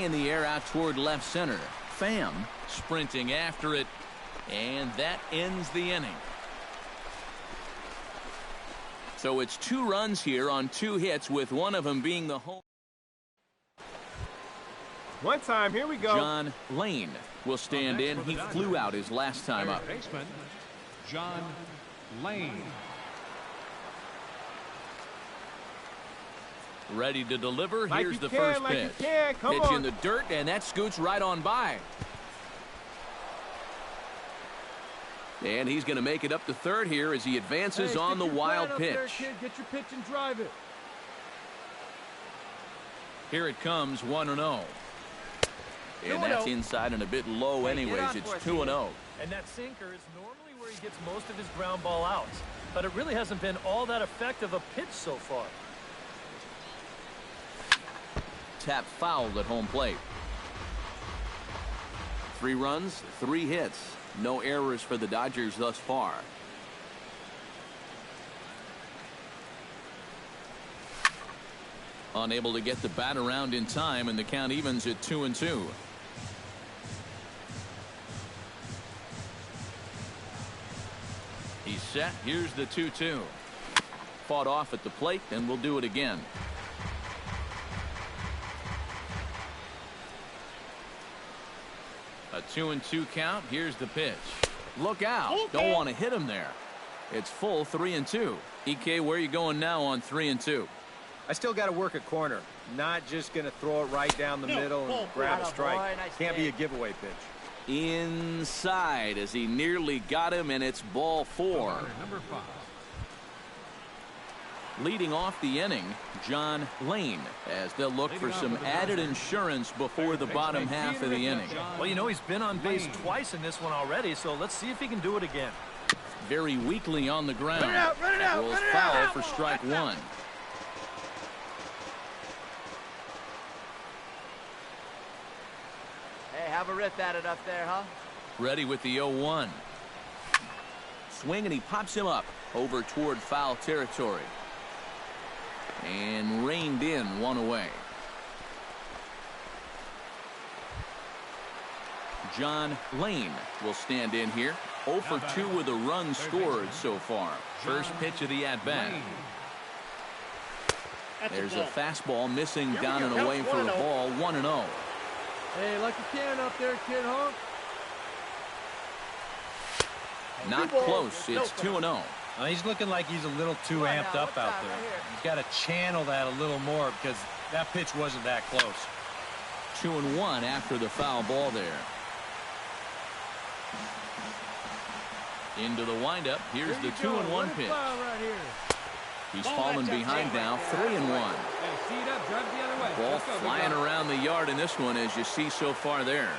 in the air out toward left center. Pham sprinting after it, and that ends the inning. So it's 2 runs here on 2 hits, with one of them being the home. One time, here we go. John Lane will stand in. He flew out his last time up. Baseman John Lane. Ready to deliver. Here's the first pitch. Pitch in the dirt, and that scoots right on by. And he's going to make it up to third here as he advances on the wild pitch. Get your pitch and drive it. Here it comes, 1-0. And that's inside and a bit low anyways. It's 2-0. And that sinker is normally where he gets most of his ground ball outs. But it really hasn't been all that effective a pitch so far. Tap fouled at home plate. 3 runs, 3 hits. No errors for the Dodgers thus far. Unable to get the bat around in time, and the count evens at 2-2. He's set. Here's the 2-2. Fought off at the plate, and we'll do it again. A 2-2 count. Here's the pitch. Look out. Don't want to hit him there. It's full 3-2. EK, where are you going now on 3-2? I still got to work a corner. Not just going to throw it right down the middle and grab a strike. Can't be a giveaway pitch. Inside as he nearly got him, and it's ball 4. Number 5. Leading off the inning, John Lane, as they'll look for some added insurance before the bottom half of the inning. Well, you know, he's been on base twice in this one already, so let's see if he can do it again. Very weakly on the ground. Run it out, Rolls foul for strike 1. Hey, have a riff at it up there, huh? Ready with the 0-1. Swing, and he pops him up over toward foul territory. And reined in, 1 away. John Lane will stand in here. 0 for 2 with a run scored so far. First pitch of the at-bat. There's a fastball missing down and away for a ball. 1-0. Hey, like you can up there, kid, huh? Not close. It's 2-0. He's looking like he's a little too amped up out there. He's got to channel that a little more because that pitch wasn't that close. 2-1 after the foul ball there. Into the windup. Here's the 2-1 pitch. He's fallen behind now. 3-1. Ball flying around the yard in this one, as you see so far there.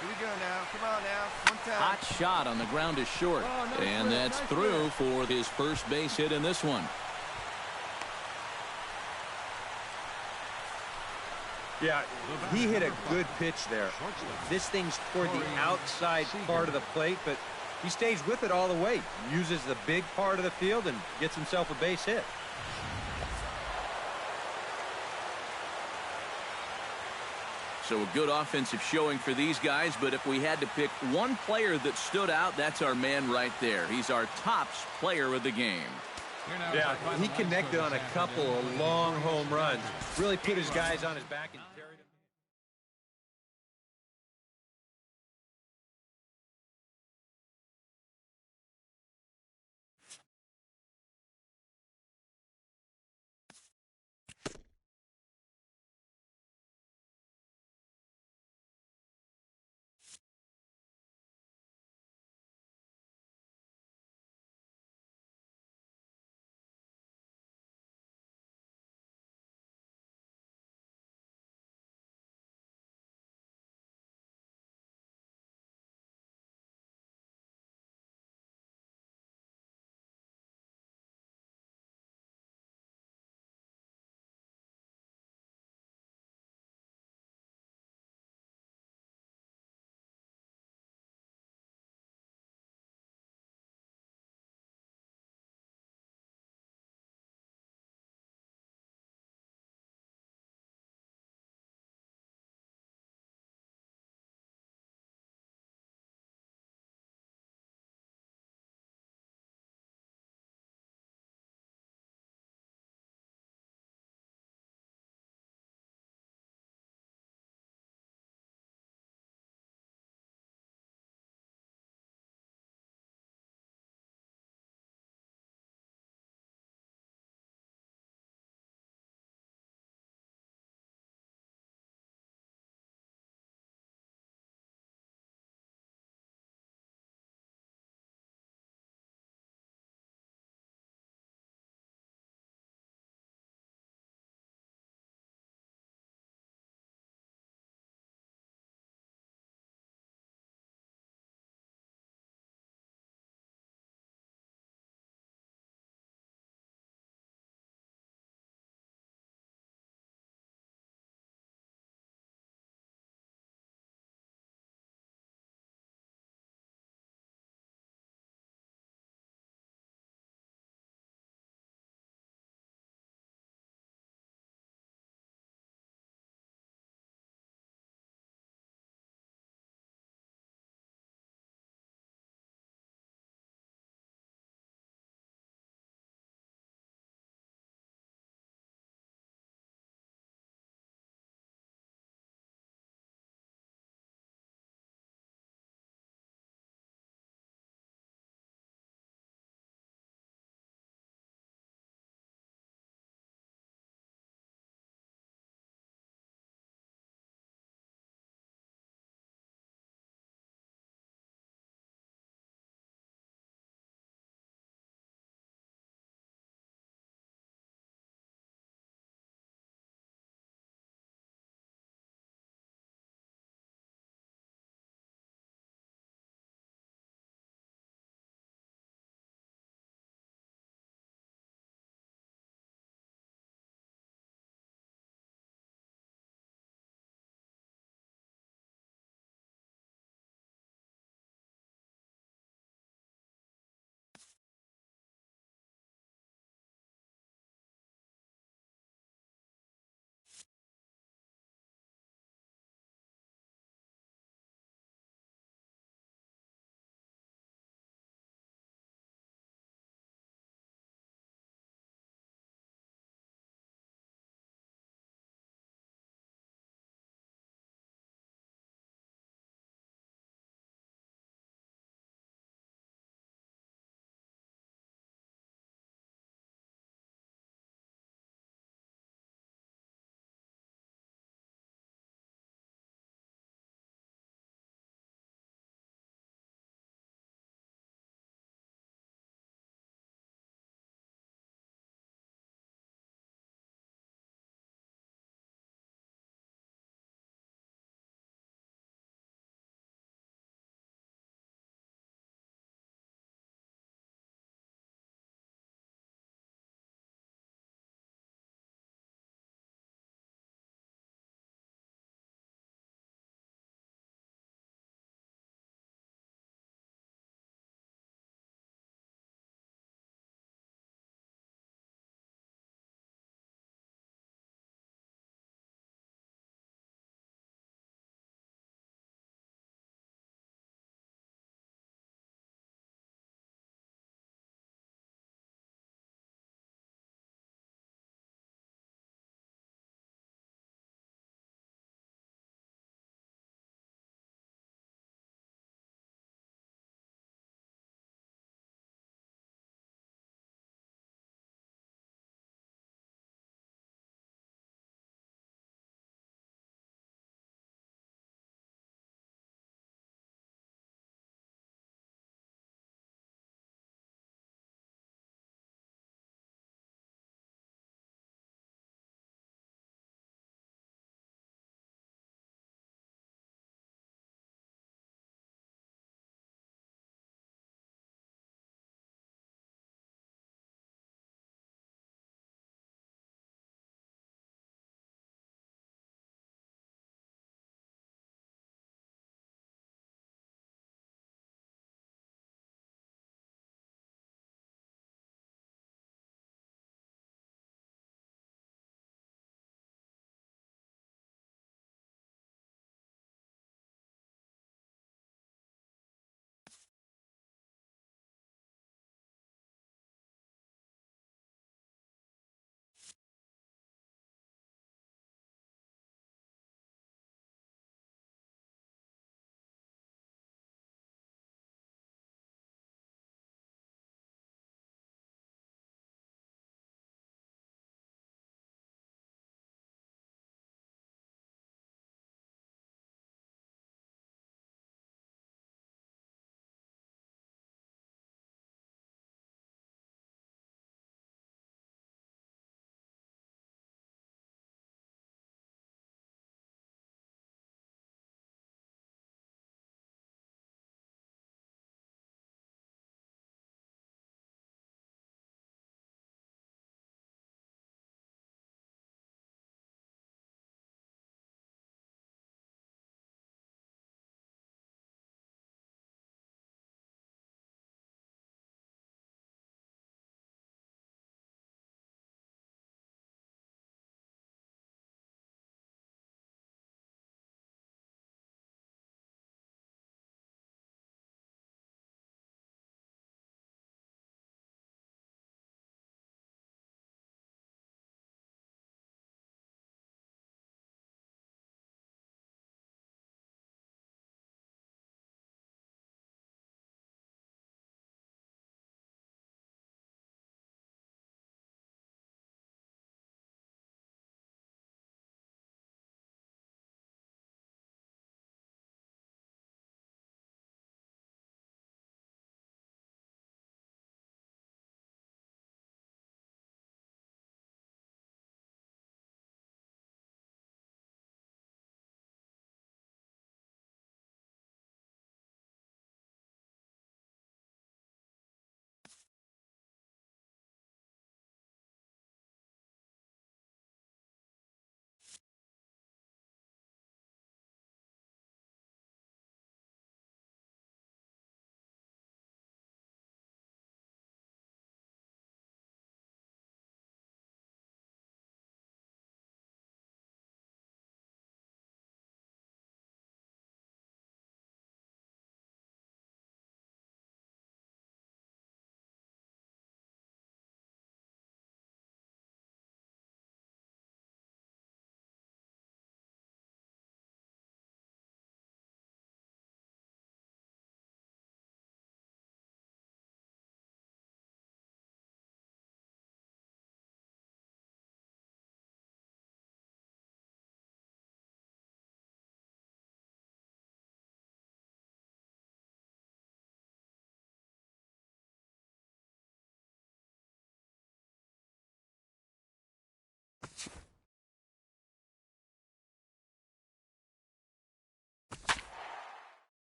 Here we go now. Come on now. One time. Hot shot on the ground is short. And that's through for his first base hit in this one. Yeah, he hit a good pitch there. This thing's toward the outside part of the plate, but he stays with it all the way. Uses the big part of the field and gets himself a base hit. So a good offensive showing for these guys, but if we had to pick one player that stood out, that's our man right there. He's our tops player of the game. Yeah, he connected on a couple of long home runs. Really put his guys on his back and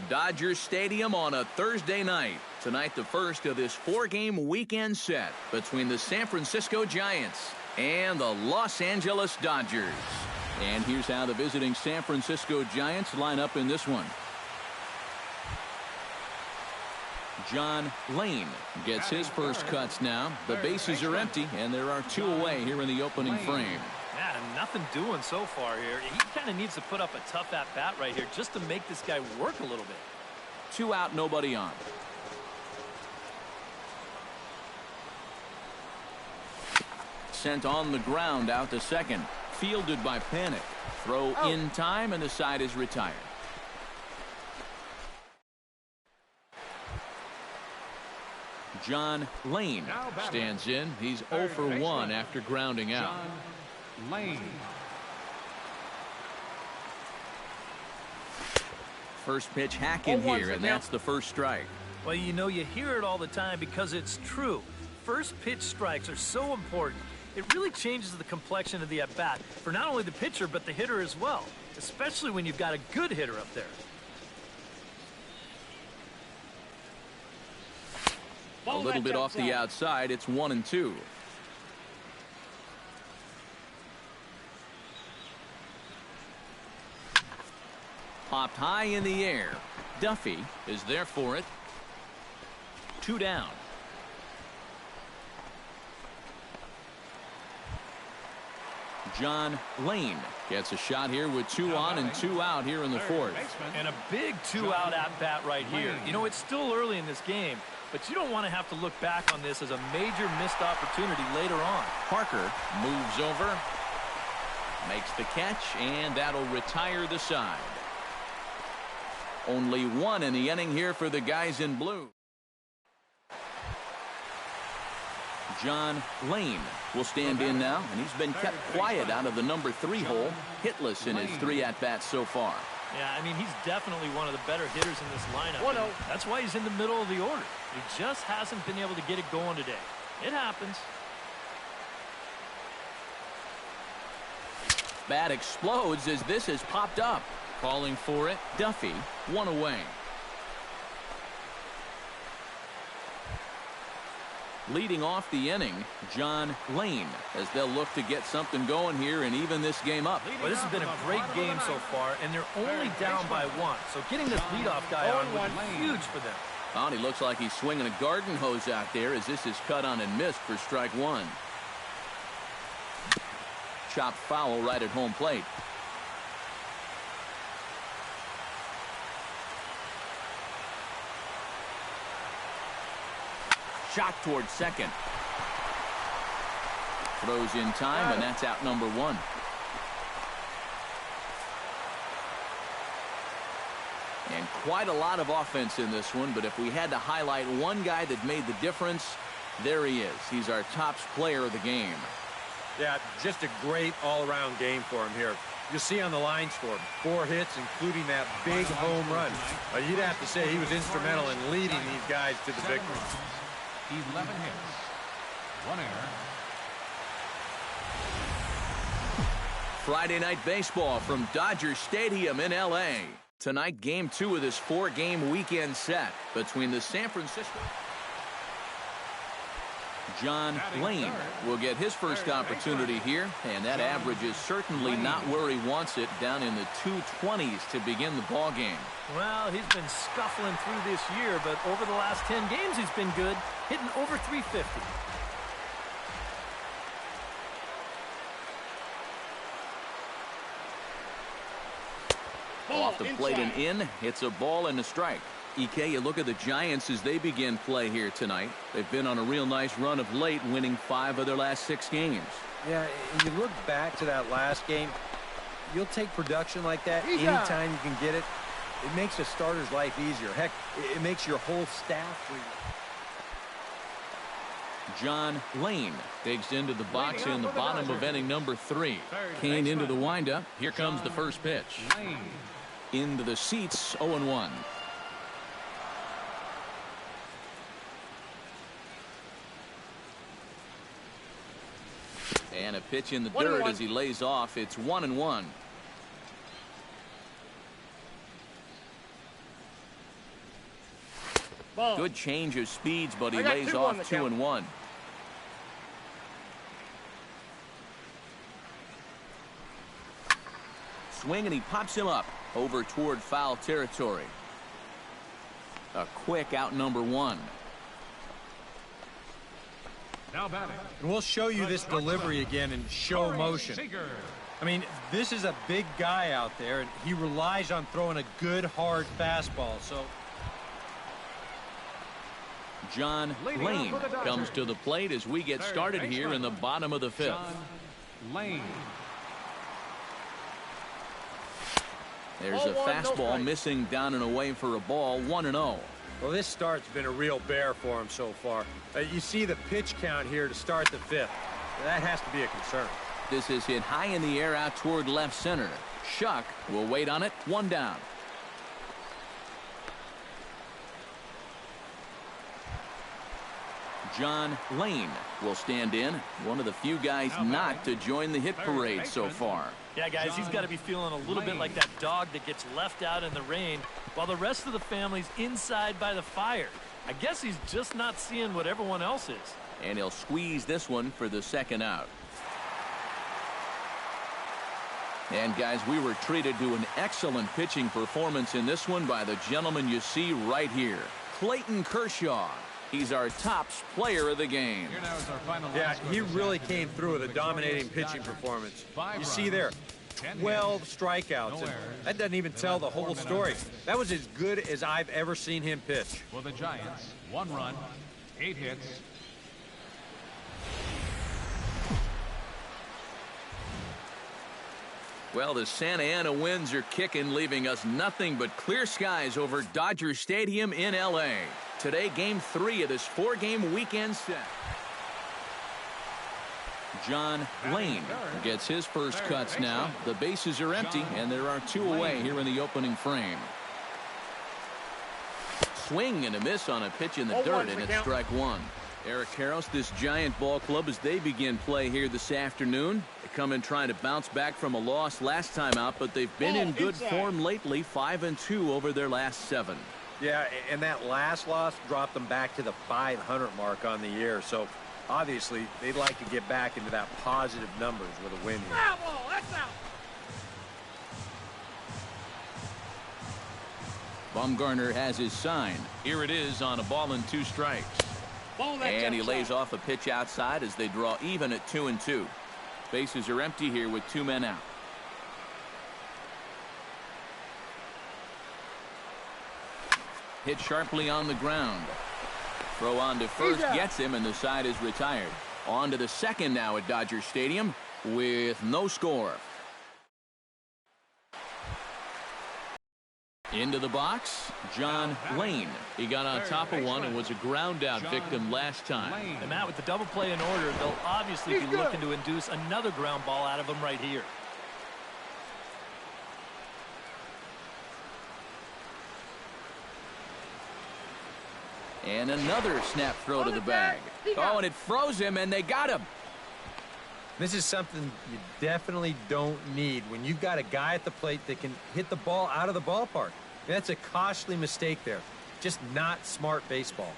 Dodger Stadium on a Thursday night. Tonight, the first of this 4-game weekend set between the San Francisco Giants and the Los Angeles Dodgers. And here's how the visiting San Francisco Giants line up in this one. John Lane gets his first cuts now. The bases are empty, and there are 2 away here in the opening frame. Yeah, nothing doing so far here. He kind of needs to put up a tough at-bat right here just to make this guy work a little bit. 2 out, nobody on. Sent on the ground out to second. Fielded by Panic. Throw in time, and the side is retired. John Lane stands in. He's 0 for 1 after grounding out. John Lane. First pitch hacking here, and that's the first strike. Well, you know, you hear it all the time because it's true. First pitch strikes are so important. It really changes the complexion of the at-bat for not only the pitcher but the hitter as well, especially when you've got a good hitter up there. A little bit off the outside. It's 1-2. Popped high in the air. Duffy is there for it. 2 down. John Lane gets a shot here with 2 on and 2 out here in the 4th. And a big 2-out at-bat right here. You know, it's still early in this game, but you don't want to have to look back on this as a major missed opportunity later on. Parker moves over, makes the catch, and that'll retire the side. Only 1 in the inning here for the guys in blue. John Lane will stand in now, and he's been kept quiet out of the number 3 hole, hitless in his 3 at-bats so far. Yeah, I mean, he's definitely one of the better hitters in this lineup. That's why he's in the middle of the order. He just hasn't been able to get it going today. It happens. Bat explodes as this has popped up. Calling for it, Duffy, 1 away. Leading off the inning, John Lane, as they'll look to get something going here and even this game up. Well, this has been a great game so far, and they're only down by 1. So getting this leadoff guy on would be huge for them. Oh, and he looks like he's swinging a garden hose out there as this is cut on and missed for strike 1. Chopped foul right at home plate. Shot towards second. Throws in time, and that's out number 1. And quite a lot of offense in this one, but if we had to highlight one guy that made the difference, there he is. He's our top player of the game. Yeah, just a great all-around game for him here. You see on the line score, 4 hits, including that big home run. You'd have to say he was instrumental in leading these guys to the victory. 11 hits, 1 error. Friday night baseball from Dodger Stadium in L.A. Tonight, game 2 of this 4-game weekend set between the San Francisco. John Lane will get his first opportunity here, and that average is certainly not where he wants it, down in the 220s to begin the ball game. Well, he's been scuffling through this year, but over the last 10 games he's been good, hitting over 350. Off the plate and in. It's a ball and a strike. EK, you look at the Giants as they begin play here tonight. They've been on a real nice run of late, winning 5 of their last 6 games. Yeah, and you look back to that last game, you'll take production like that anytime you can get it. It makes a starter's life easier. Heck, it makes your whole staff free. John Lane digs into the box in the bottom of inning number 3. Kane into the windup. Here comes the first pitch. Into the seats, 0-1. And a pitch in the dirt as he lays off. It's 1-1. Good change of speeds, but he lays off 2-1. Swing, and he pops him up over toward foul territory. A quick out number 1. Now batting. And we'll show you this delivery again in show motion. I mean, this is a big guy out there, and he relies on throwing a good, hard fastball. So John Lane comes to the plate as we get started here in the bottom of the 5th. John Lane. There's a fastball missing down and away for a ball, 1-0. Well, this start's been a real bear for him so far. You see the pitch count here to start the 5th. That has to be a concern. This is hit high in the air out toward left center. Shuck will wait on it, 1 down. John Lane will stand in, one of the few guys not to join the hit parade so far. Yeah, guys, he's got to be feeling a little bit like that dog that gets left out in the rain while the rest of the family's inside by the fire. I guess he's just not seeing what everyone else is. And he'll squeeze this one for the 2nd out. And guys, we were treated to an excellent pitching performance in this one by the gentleman you see right here, Clayton Kershaw. He's our top player of the game. Here now is our final Yeah, he really came through with a dominating pitching performance. You see there, 12 strikeouts. And that doesn't even tell the whole story. That was as good as I've ever seen him pitch. For the Giants, 1 run, 8 hits. Well, the Santa Ana winds are kicking, leaving us nothing but clear skies over Dodger Stadium in L.A. Today, Game 3 of this 4-game weekend set. John Lane gets his first cuts now. The bases are empty, and there are 2 away here in the opening frame. Swing and a miss on a pitch in the dirt, and it's strike 1. Eric Karros, this Giant ball club, as they begin play here this afternoon. They come in trying to bounce back from a loss last time out, but they've been in good form lately, 5-2 over their last 7. Yeah, and that last loss dropped them back to the 500 mark on the year. So obviously they'd like to get back into that positive numbers with a win here. That's out. Bumgarner has his sign. Here it is on a ball and 2 strikes. And he lays off a pitch outside as they draw even at 2-2. Bases are empty here with 2 men out. Hit sharply on the ground. Throw on to first gets him, and the side is retired. On to the 2nd now at Dodger Stadium with no score. Into the box, John Lane. He got on top of one and was a ground out victim last time. And Matt, with the double play in order, they'll obviously be looking to induce another ground ball out of him right here. And another snap throw to the bag. Oh, and it froze him, and they got him. This is something you definitely don't need when you've got a guy at the plate that can hit the ball out of the ballpark. That's a costly mistake there. Just not smart baseball.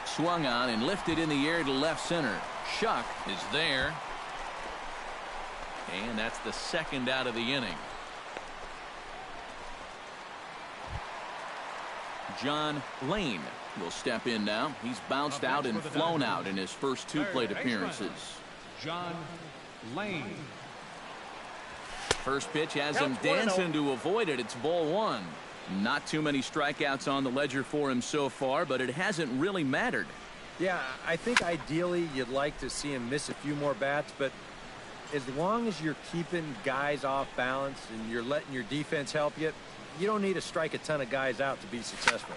Swung on and lifted in the air to left center. Shuck is there. And that's the 2nd out of the inning. John Lane will step in now. He's bounced out and flown out in his first 2 plate appearances. John Lane. First pitch has him dancing to avoid it. It's ball 1. Not too many strikeouts on the ledger for him so far, but it hasn't really mattered. Yeah, I think ideally you'd like to see him miss a few more bats, but as long as you're keeping guys off balance and you're letting your defense help you, you don't need to strike a ton of guys out to be successful.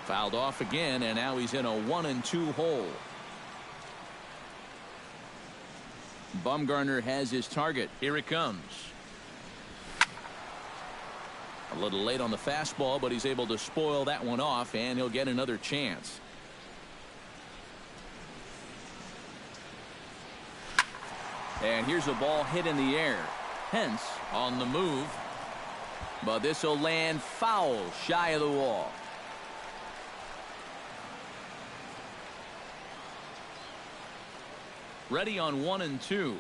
Fouled off again, and now he's in a 1-2 hole. Bumgarner has his target. Here it comes. A little late on the fastball, but he's able to spoil that one off, and he'll get another chance. And here's a ball hit in the air. Hence on the move. But this will land foul shy of the wall. Ready on 1 and 2.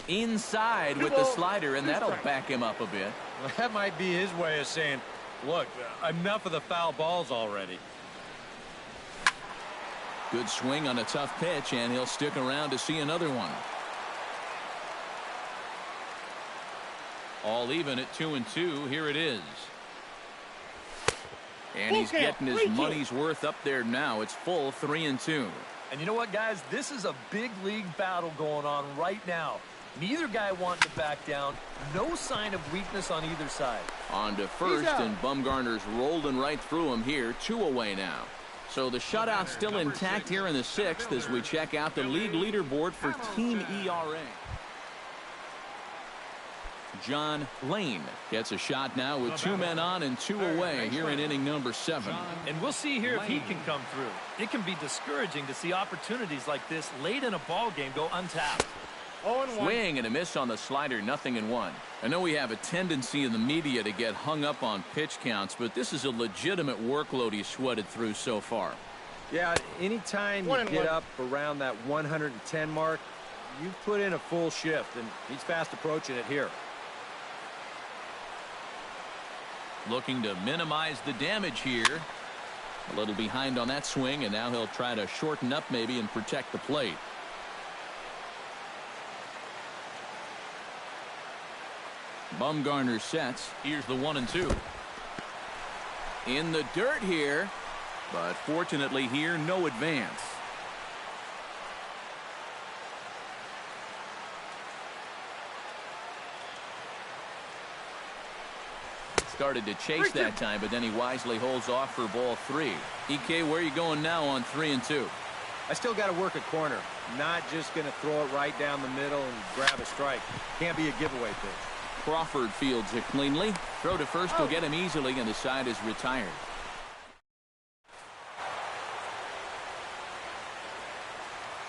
Inside with the slider, and that'll back him up a bit. Well, that might be his way of saying, look, enough of the foul balls already. Good swing on a tough pitch, and he'll stick around to see another one. All even at 2 and 2. Here it is. And he's getting his money's worth up there now. It's full 3 and 2. And you know what, guys? This is a big league battle going on right now. Neither guy wanting to back down. No sign of weakness on either side. On to first, and Bumgarner's rolling right through him here. 2 away now. So the shutout's still intact here in the 6th as we check out the league leaderboard for team ERA. John Lane gets a shot now with 2 men on and 2 away here in inning number 7. And we'll see here if he can come through. It can be discouraging to see opportunities like this late in a ball game go untapped. Swing and a miss on the slider, 0-1. I know we have a tendency in the media to get hung up on pitch counts, but this is a legitimate workload he's sweated through so far. Yeah, anytime you get up around that 110 mark, you put in a full shift, and he's fast approaching it here. Looking to minimize the damage here. A little behind on that swing, and now he'll try to shorten up maybe and protect the plate. Bumgarner sets. Here's the 1 and 2. In the dirt here, but fortunately here, no advance. Started to chase that time, but then he wisely holds off for ball 3. EK, where are you going now on 3 and 2? I still got to work a corner. Not just going to throw it right down the middle and grab a strike. Can't be a giveaway pitch. Crawford fields it cleanly. Throw to first will get him easily, and the side is retired.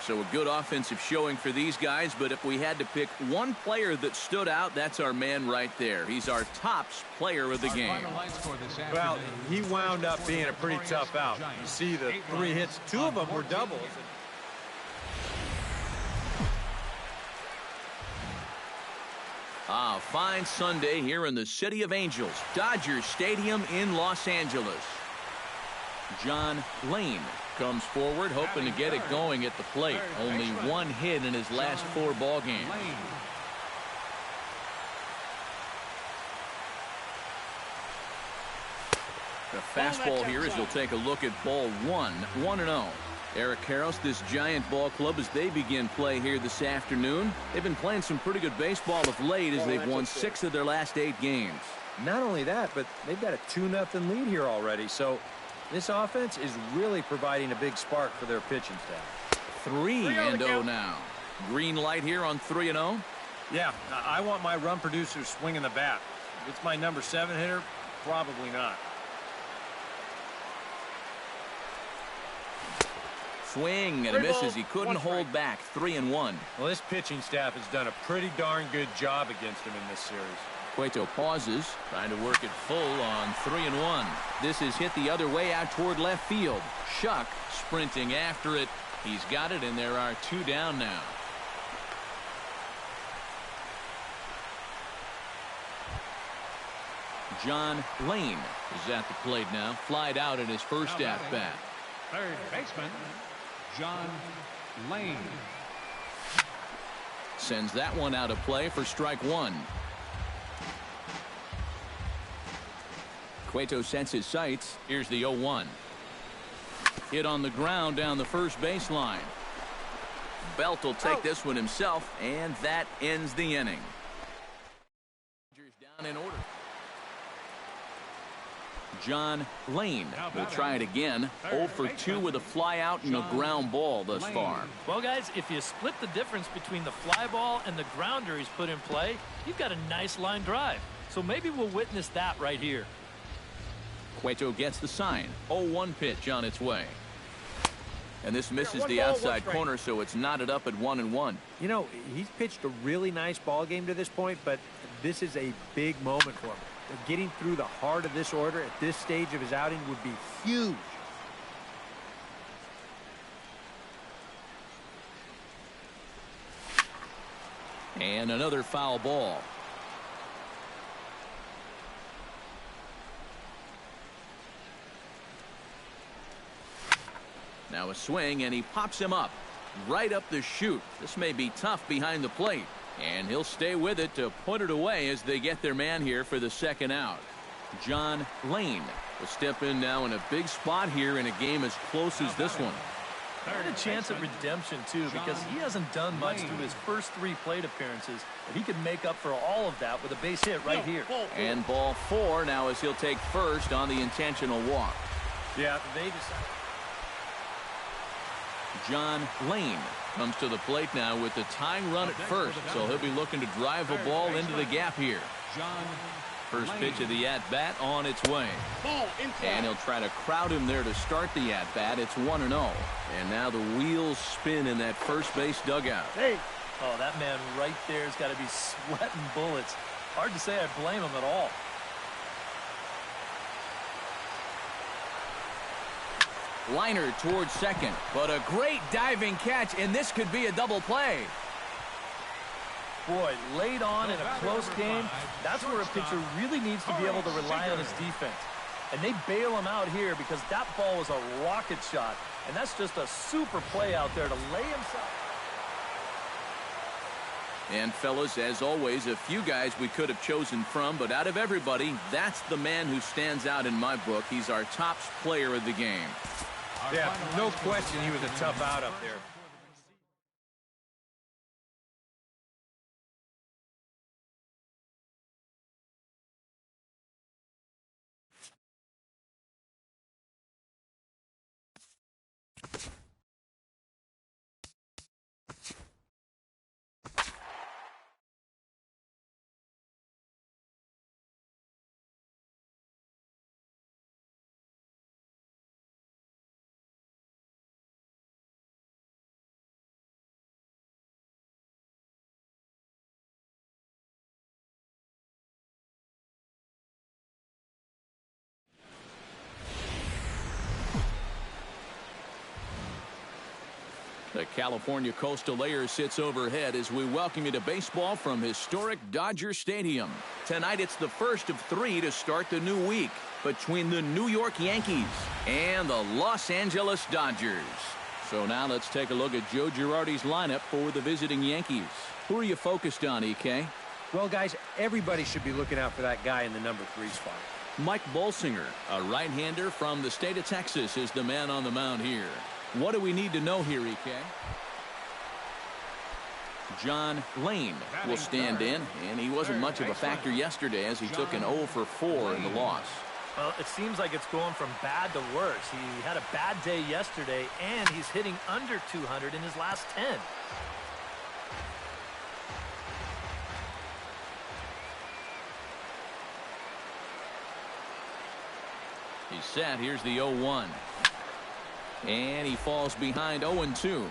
So a good offensive showing for these guys, but if we had to pick one player that stood out, that's our man right there. He's our tops player of the game. Well, he wound up being a pretty tough out. You see the 3 hits, 2 of them were doubles. Ah, fine Sunday here in the City of Angels, Dodger Stadium in Los Angeles. John Lane comes forward, hoping to get it going at the plate. Only 1 hit in his last 4 ball games. The fastball here as he'll take a look at ball 1, 1-0. Eric Karros, this Giant ball club, as they begin play here this afternoon. They've been playing some pretty good baseball of late as they've won 6 of their last 8 games. Not only that, but they've got a 2-0 lead here already. So this offense is really providing a big spark for their pitching staff. 3-0 now. Green light here on 3-0. Yeah, I want my run producer swinging the bat. If it's my number 7 hitter, probably not. Swing and a miss as he couldn't hold back. 3-1. Well, this pitching staff has done a pretty darn good job against him in this series. Cueto pauses, trying to work it full on 3-1. This is hit the other way out toward left field. Shuck sprinting after it. He's got it, and there are 2 down now. John Lane is at the plate now. Flied out in his first at-bat. Third baseman, John Lane. Sends that one out of play for strike 1. Cueto sets his sights. Here's the 0-1. Hit on the ground down the first baseline. Belt will take this one himself, and that ends the inning. Down in order. John Lane will try it again. 0 for 2 with a fly out and a ground ball thus far. Well, guys, if you split the difference between the fly ball and the grounder he's put in play, you've got a nice line drive. So maybe we'll witness that right here. Cueto gets the sign. 0-1 pitch on its way. And this misses the outside corner, so it's knotted up at 1-1. You know, he's pitched a really nice ball game to this point, but this is a big moment for him. Getting through the heart of this order at this stage of his outing would be huge. And another foul ball. Now a swing, and he pops him up. Right up the chute. This may be tough behind the plate. And he'll stay with it to put it away as they get their man here for the second out. John Lane will step in now in a big spot here in a game as close as this one. And a chance at redemption, too, because he hasn't done much through his first 3 plate appearances. But he could make up for all of that with a base hit right here. And ball 4 now as he'll take first on the intentional walk. Yeah, they decided. John Lane comes to the plate now with the tying run at first, so he'll be looking to drive a ball into the gap here. First pitch of the at-bat on its way. And he'll try to crowd him there to start the at-bat. It's 1-0. And now the wheels spin in that first base dugout. Hey. Oh, that man right there has got to be sweating bullets. Hard to say I blame him at all. Liner towards second, but a great diving catch, and this could be a double play. Boy, late on in a close game, that's where a pitcher really needs to be able to rely on his defense. And they bail him out here because that ball was a rocket shot, and that's just a super play out there to lay himself. And fellas, as always, a few guys we could have chosen from, but out of everybody, that's the man who stands out in my book. He's our top player of the game. Yeah, no question he was a tough out up there. The California Coastal Air sits overhead as we welcome you to baseball from historic Dodger Stadium. Tonight it's the first of 3 to start the new week between the New York Yankees and the Los Angeles Dodgers. So now let's take a look at Joe Girardi's lineup for the visiting Yankees. Who are you focused on, EK? Well, guys, everybody should be looking out for that guy in the number 3 spot. Mike Bolsinger, a right-hander from the state of Texas, is the man on the mound here. What do we need to know here, EK? John Lane will stand in, and he wasn't much of a factor yesterday as he took an 0 for 4 in the loss. Well, it seems like it's going from bad to worse. He had a bad day yesterday, and he's hitting under 200 in his last 10. He's set. Here's the 0-1. And he falls behind 0-2.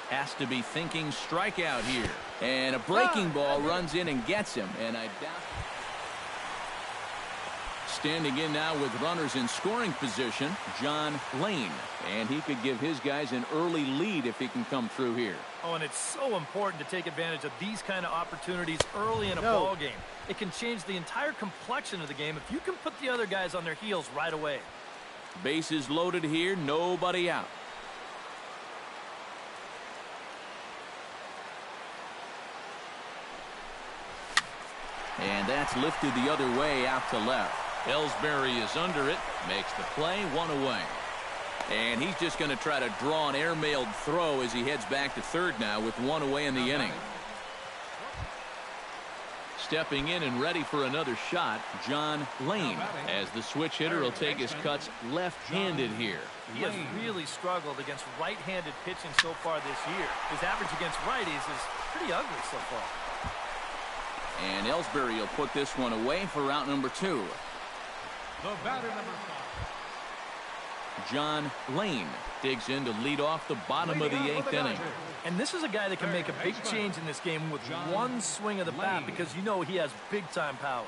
Has to be thinking strikeout here. And a breaking ball runs in and gets him. And I doubt. Standing in now with runners in scoring position, John Lane. And he could give his guys an early lead if he can come through here. Oh, and it's so important to take advantage of these kind of opportunities early in a ball game. It can change the entire complexion of the game if you can put the other guys on their heels right away. Bases loaded here, nobody out. And that's lifted the other way out to left. Ellsbury is under it, makes the play, 1 away. And he's just going to try to draw an airmailed throw as he heads back to third now with 1 away in the inning. Stepping in and ready for another shot, John Lane, as the switch hitter will take his cuts left-handed here. He has really struggled against right-handed pitching so far this year. His average against righties is pretty ugly so far. And Ellsbury will put this one away for out number 2. The batter, number 5. John Lane digs in to lead off the bottom of the 8th inning. And this is a guy that can make a big change in this game with one swing of the bat because you know he has big-time power.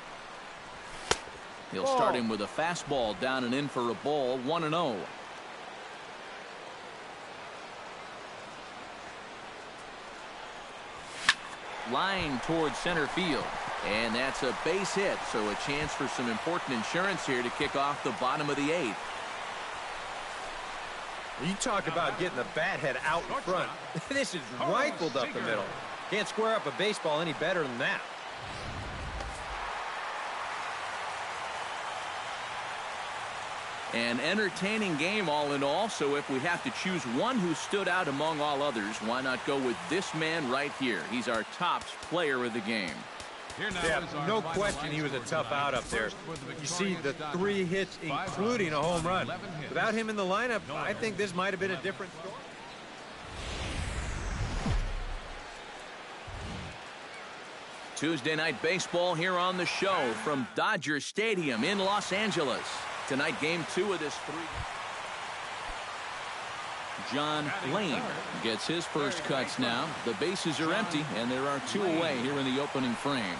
He'll start him with a fastball down and in for a ball, 1-0. Line towards center field. And that's a base hit, so a chance for some important insurance here to kick off the bottom of the 8th. You talk about getting the bat head out in front. This is rifled up the middle. Can't square up a baseball any better than that. An entertaining game all in all, so if we have to choose one who stood out among all others, why not go with this man right here? He's our top player of the game. Yeah, no question he was a tough out up there. You see the 3 hits, including a home run. Without him in the lineup, I think this might have been a different story. Tuesday night baseball here on the show from Dodger Stadium in Los Angeles. Tonight, game 2 of this 3. John Lane gets his first cuts now. The bases are empty, and there are 2 away here in the opening frame.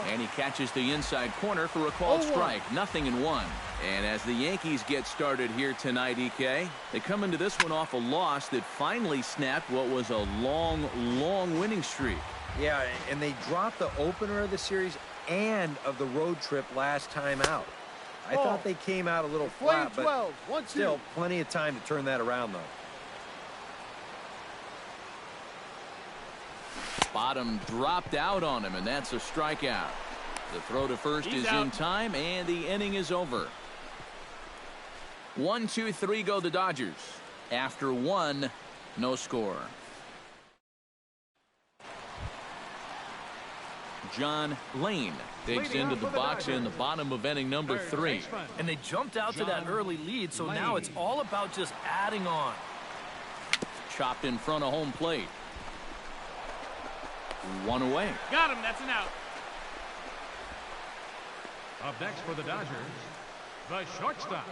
And he catches the inside corner for a called strike. 0-1. And as the Yankees get started here tonight, EK, they come into this one off a loss that finally snapped what was a long winning streak. Yeah, and they dropped the opener of the series and of the road trip last time out. I thought they came out a little flat, but still plenty of time to turn that around, though. Bottom dropped out on him, and that's a strikeout. The throw to first is in time, and the inning is over. 1-2-3 go the Dodgers. After 1, no score. John Lane digs into the box in the bottom of inning number 3. And they jumped out to that early lead, so now it's all about just adding on. Chopped in front of home plate. 1 away. Got him. That's an out. Up next for the Dodgers, the shortstop.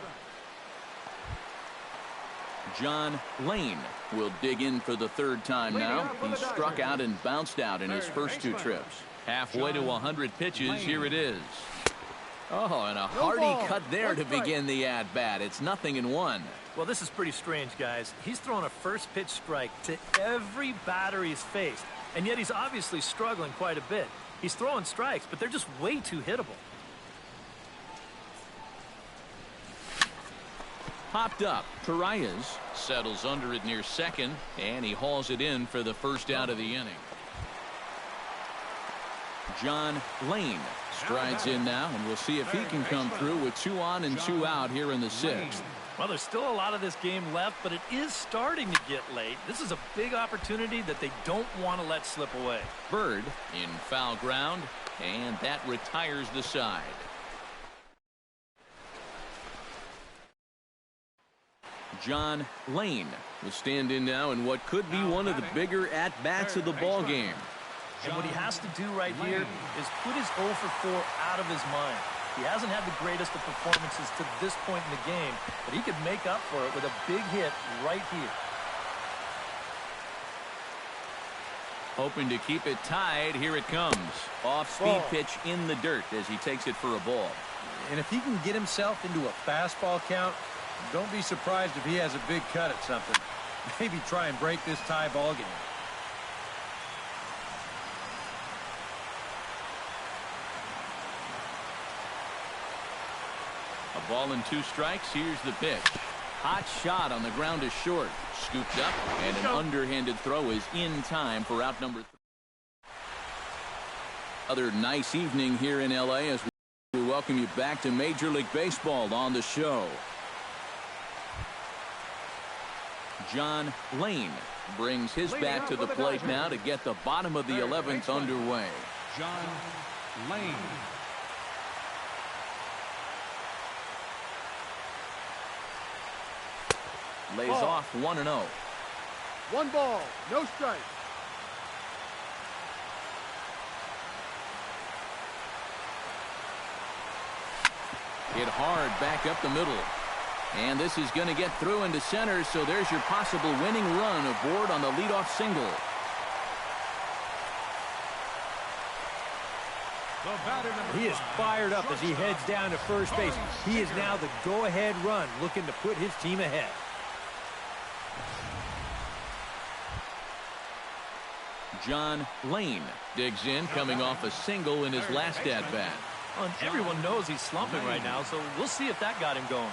John Lane will dig in for the 3rd time now. He struck out and bounced out in his first 2 trips. Halfway to 100 pitches, here it is. Oh, and a hearty cut there to begin the at-bat. It's 0-1. Well, this is pretty strange, guys. He's thrown a first pitch strike to every batter he's faced, and yet he's obviously struggling quite a bit. He's throwing strikes, but they're just way too hittable. Popped up. Torreyes settles under it near second, and he hauls it in for the first out of the inning. John Lane strides in now, and we'll see if he can come through with 2 on and 2 out here in the 6th. Well, there's still a lot of this game left, but it is starting to get late. This is a big opportunity that they don't want to let slip away. Bird in foul ground, and that retires the side. John Lane will stand in now in what could be one of the bigger at-bats of the ball game. And what he has to do right here is put his 0 for 4 out of his mind. He hasn't had the greatest of performances to this point in the game, but he could make up for it with a big hit right here. Hoping to keep it tied. Here it comes. Off-speed pitch in the dirt as he takes it for a ball. And if he can get himself into a fastball count, don't be surprised if he has a big cut at something. Maybe try and break this tie ball game. A ball and 2 strikes. Here's the pitch. Hot shot on the ground is short. Scooped up, and an underhanded throw is in time for out number 3. Another nice evening here in L.A. as we welcome you back to Major League Baseball on the show. John Lane brings his bat to the plate now to get the bottom of the 11th underway. John Lane. Lays off 1-0. 1 ball, no strike. Hit hard back up the middle. And this is going to get through into center, so there's your possible winning run aboard on the leadoff single. He is fired up as he heads down to first base. He is now the go-ahead run, looking to put his team ahead. John Lane digs in, coming off a single in his last at-bat. And everyone knows he's slumping right now, so we'll see if that got him going.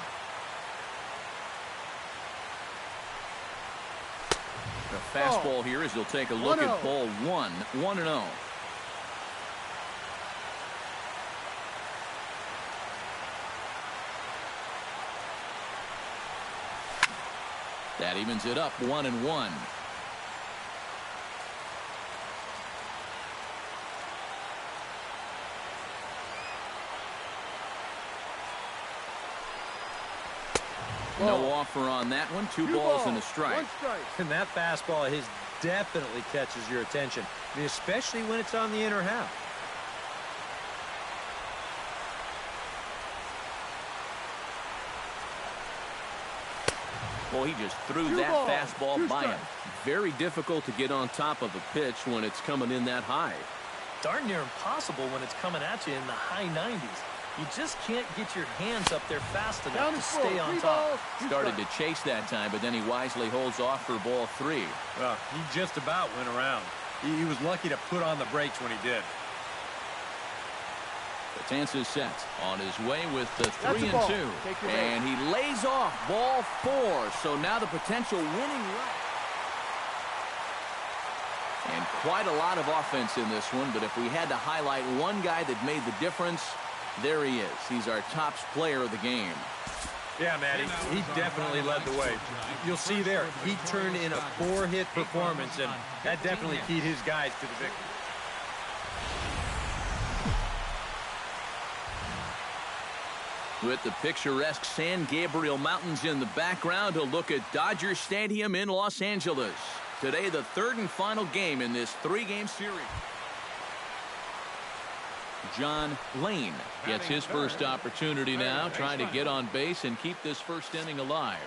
The fastball here as he'll take a look at ball one. 1-0. That evens it up 1-1. No offer on that one. Two balls and a strike. And that fastball of his definitely catches your attention, I mean, especially when it's on the inner half. Well, he just threw that fastball by him. Very difficult to get on top of a pitch when it's coming in that high. Darn near impossible when it's coming at you in the high 90s. You just can't get your hands up there fast enough to stay on top. Started to chase that time, but then he wisely holds off for ball 3. Well, he just about went around. He was lucky to put on the brakes when he did. Betances set on his way with the 3-2. And he lays off ball 4. So now the potential winning run. And quite a lot of offense in this one, but if we had to highlight one guy that made the difference, there he is. He's our top player of the game. Yeah, Matty, he definitely led the way. You'll see there, he turned in a 4-hit performance, and that definitely keyed his guys to the victory. With the picturesque San Gabriel Mountains in the background, a look at Dodger Stadium in Los Angeles. Today, the third and final game in this 3-game series. John Lane gets his first opportunity now, trying to get on base and keep this first inning alive.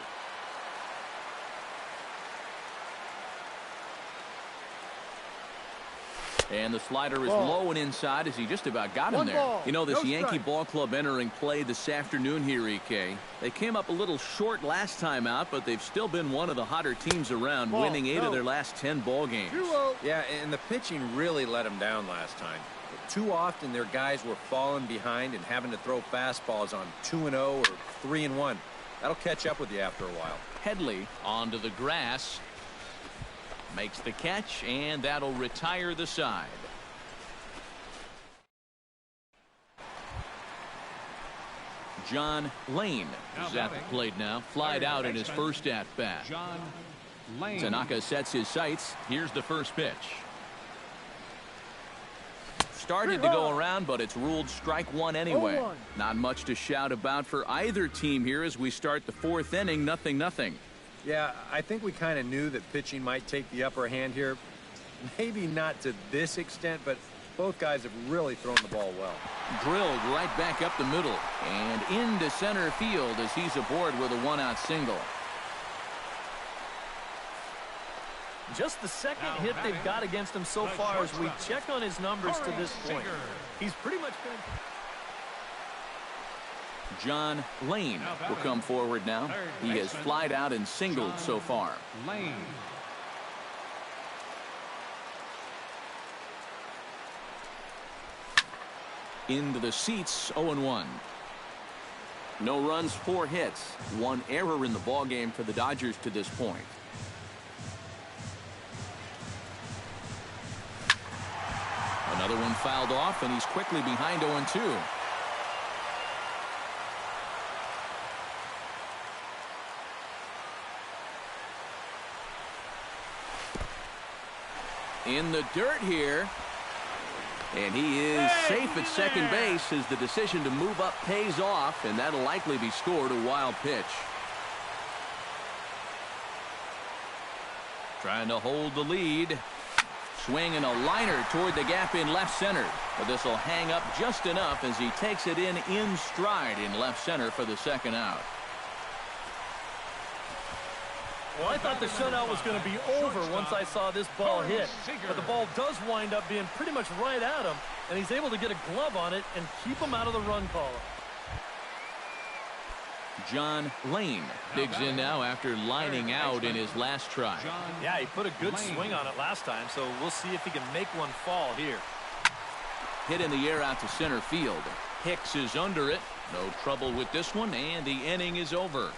And the slider is low and inside as he just about got him there. You know, this Yankee ball club entering play this afternoon here, EK. They came up a little short last time out, but they've still been one of the hotter teams around, winning 8 of their last 10 ball games. Yeah, and the pitching really let them down last time. Too often their guys were falling behind and having to throw fastballs on 2-0 or 3-1. That'll catch up with you after a while. Headley onto the grass. Makes the catch, and that'll retire the side. John Lane is at the plate now. Flied out in his first at-bat. Tanaka sets his sights. Here's the first pitch. Started to go around, but it's ruled strike one anyway. Not much to shout about for either team here as we start the 4th inning. 0-0. Yeah, I think we kind of knew that pitching might take the upper hand here. Maybe not to this extent, but both guys have really thrown the ball well. Drilled right back up the middle and into center field as he's aboard with a 1-out single. Just the second hit they've got against him so far as we check on his numbers to this point. He's pretty much been... John Lane will come forward now. He has flied out and singled so far. Into the seats, 0-1. No runs, 4 hits. 1 error in the ballgame for the Dodgers to this point. Another one fouled off, and he's quickly behind 0-2. In the dirt here. And he is safe at second base as the decision to move up pays off, and that'll likely be scored a wild pitch. Trying to hold the lead. Swinging a liner toward the gap in left center. But this will hang up just enough as he takes it in stride in left center for the second out. Well, I thought the shutout was going to be over once I saw this ball hit. But the ball does wind up being pretty much right at him. and he's able to get a glove on it and keep him out of the run column. John Lane digs in now after lining out in his last try. Yeah, he put a good swing on it last time, so we'll see if he can make one fall here. Hit in the air out to center field. Hicks is under it. No trouble with this one, and the inning is over.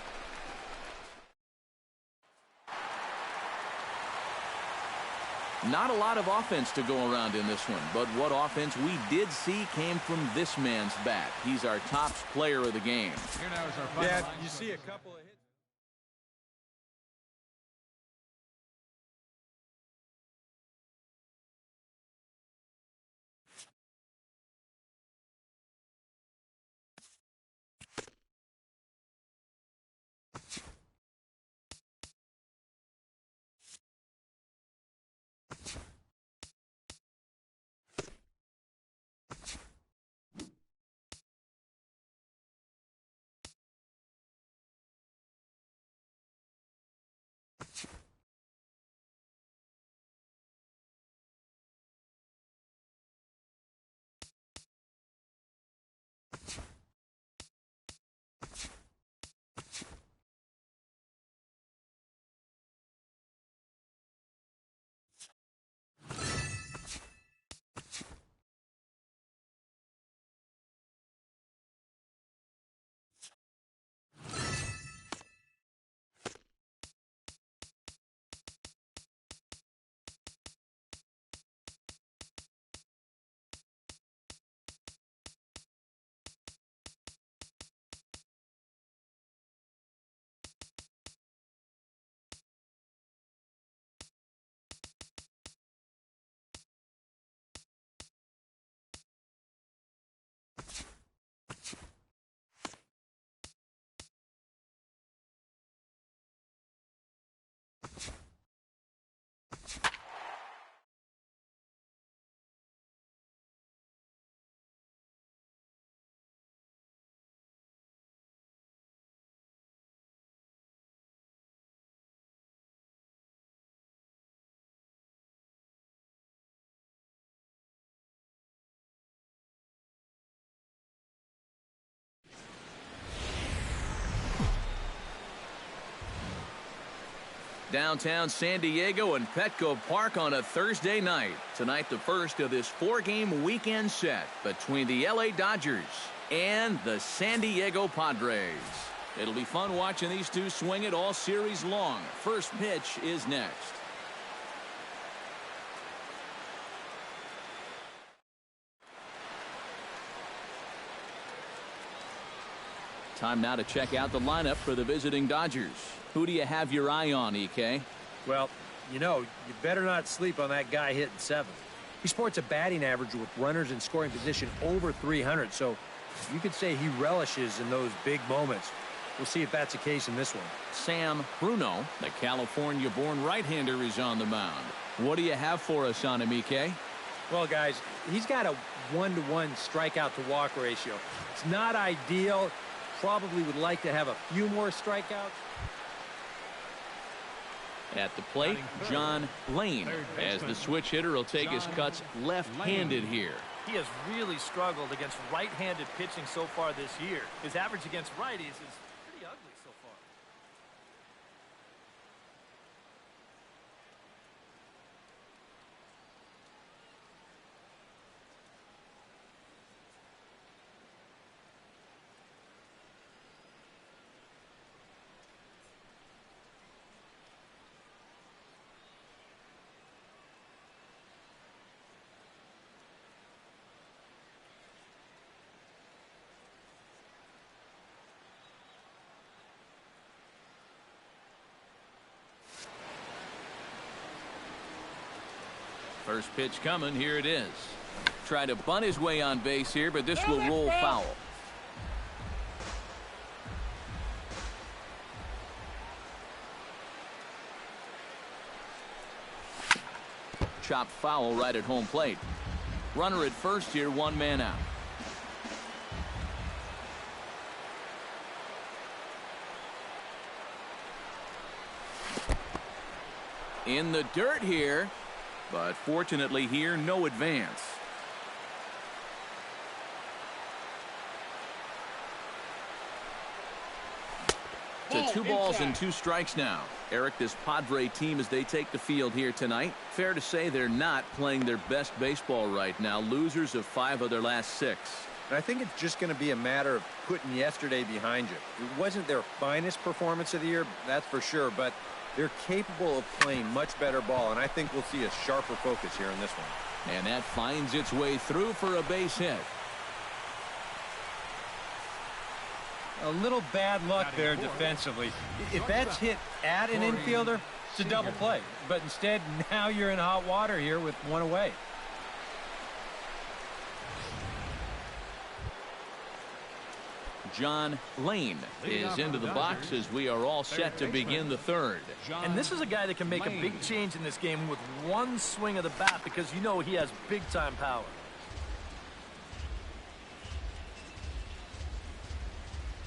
Not a lot of offense to go around in this one, but what offense we did see came from this man's bat. He's our top player of the game. Yeah, you see a couple of hits. Downtown San Diego and Petco Park on a Thursday night. Tonight, the first of this four-game weekend set between the LA Dodgers and the San Diego Padres. It'll be fun watching these two swing it all series long. First pitch is next. Time now to check out the lineup for the visiting Dodgers. Who do you have your eye on, EK? Well, you know, you better not sleep on that guy hitting seventh. He sports a batting average with runners in scoring position over 300, so you could say he relishes in those big moments. We'll see if that's the case in this one. Sam Bruno, the California-born right-hander, is on the mound. What do you have for us on him, EK? Well, guys, he's got a 1-to-1 strikeout-to-walk ratio. It's not ideal. Probably would like to have a few more strikeouts. At the plate, John Lane, as the switch hitter, will take his cuts left-handed here. He has really struggled against right-handed pitching so far this year. His average against righties is pretty ugly so far. First pitch coming. Here it is. Try to bunt his way on base here, but this will roll foul. Chopped foul right at home plate. Runner at first here, one man out. In the dirt here, but fortunately here, no advance. 2 balls and 2 strikes now. Eric, this Padre team, as they take the field here tonight, fair to say they're not playing their best baseball right now. Losers of 5 of their last 6. And I think it's just going to be a matter of putting yesterday behind you. It wasn't their finest performance of the year, that's for sure, but they're capable of playing much better ball, and I think we'll see a sharper focus here in this one. And that finds its way through for a base hit. A little bad luck there defensively. If that's hit at an infielder, it's a double play. But instead, now you're in hot water here with 1 away. John Lane is into the box as we are all set to begin the 3rd. And this is a guy that can make a big change in this game with 1 swing of the bat, because you know he has big-time power.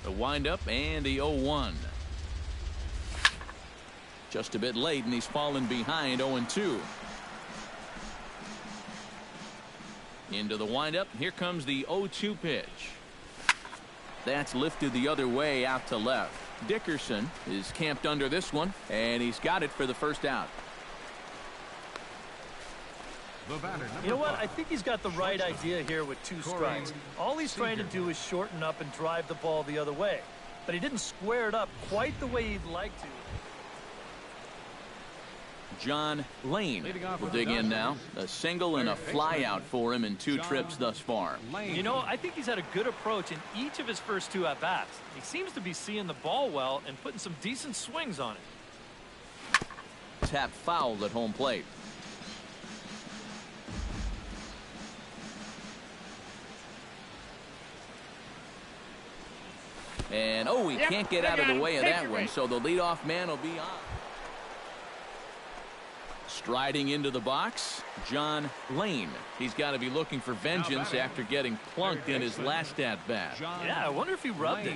The windup and the 0-1. Just a bit late, and he's fallen behind 0-2. Into the windup. Here comes the 0-2 pitch. That's lifted the other way out to left. Dickerson is camped under this one, and he's got it for the first out. You know what? I think he's got the right idea here with 2 strikes. All he's trying to do is shorten up and drive the ball the other way. But he didn't square it up quite the way he'd like to. John Lane will dig in now. A single and a fly out for him in 2 trips thus far. You know, I think he's had a good approach in each of his first 2 at-bats. He seems to be seeing the ball well and putting some decent swings on it. Tap foul at home plate. And, oh, he can't get out of the way of that one, so the leadoff man will be on. Striding into the box, John Lane. He's got to be looking for vengeance after getting plunked in his last at-bat. Yeah, I wonder if he rubbed it.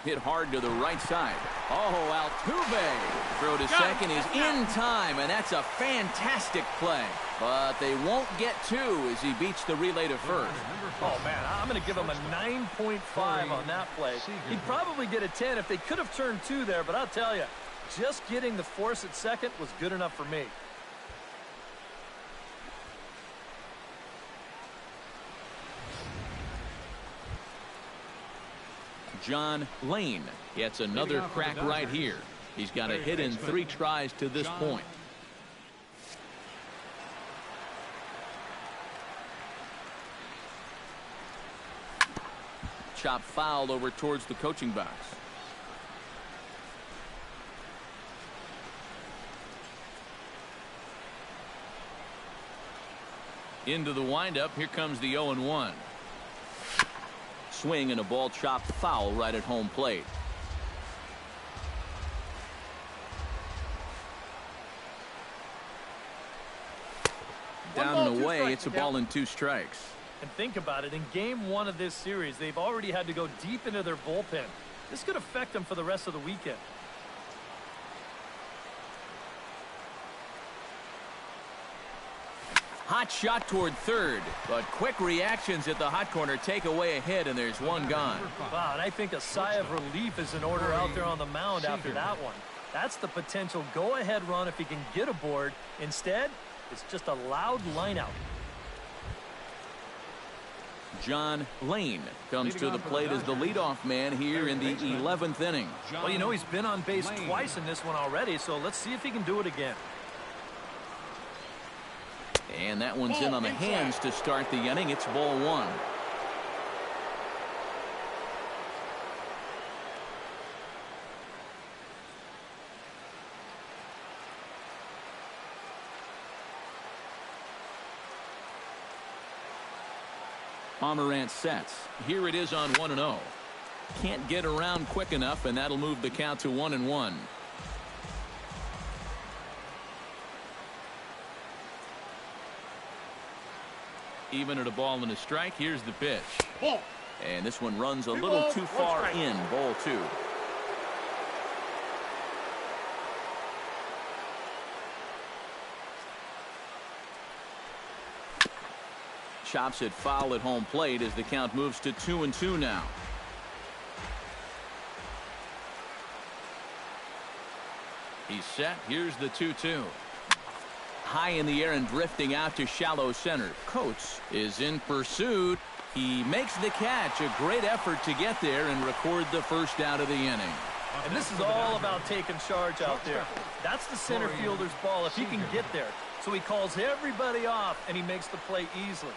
Hit hard to the right side. Oh, Altuve. Throw to second is in time, and that's a fantastic play. But they won't get 2 as he beats the relay to first. Oh, man, I'm going to give him a 9.5 on that play. He'd probably get a 10 if they could have turned 2 there, but I'll tell you, just getting the force at second was good enough for me. John Lane gets another crack right here. He's got a hit in 3 tries to this point. Chop foul over towards the coaching box. Into the windup. Here comes the 0-1. Swing and a ball chopped foul right at home plate. Down and away, it's a ball and 2 strikes. And think about it, in game 1 of this series, they've already had to go deep into their bullpen. This could affect them for the rest of the weekend. Hot shot toward third, but quick reactions at the hot corner take away a hit, and there's 1 gone. Wow, and I think a sigh of relief is in order out there on the mound after that one. That's the potential go-ahead run if he can get aboard. Instead, it's just a loud lineout. John Lane comes to the plate as the leadoff man here in the 11th inning. Well, you know, he's been on base twice in this one already, so let's see if he can do it again. And that one's in on the hands to start the inning. It's ball 1. Pomerantz sets. Here it is on 1-0. Can't get around quick enough, and that'll move the count to 1-1. Even at a ball and a strike. Here's the pitch. And this one runs a little too far in. Ball 2. chops it foul at home plate as the count moves to 2-2 now. He's set. Here's the 2-2. High in the air and drifting out to shallow center. Coates is in pursuit. He makes the catch. A great effort to get there and record the first out of the inning. And this is all about taking charge out there. That's the center fielder's ball if he can get there. So he calls everybody off, and he makes the play easily.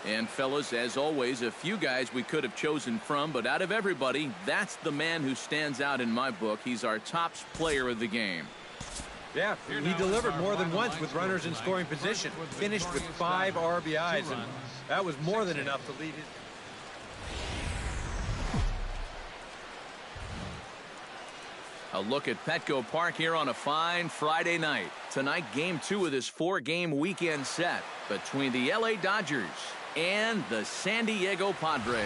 And fellas, as always, a few guys we could have chosen from, but out of everybody, that's the man who stands out in my book. He's our top player of the game. Yeah, he delivered more than once with runners in scoring position. Finished with 5 RBIs, and that was more than enough to lead his... A look at Petco Park here on a fine Friday night. Tonight, Game 2 of this 4-game weekend set between the LA Dodgers and the San Diego Padres.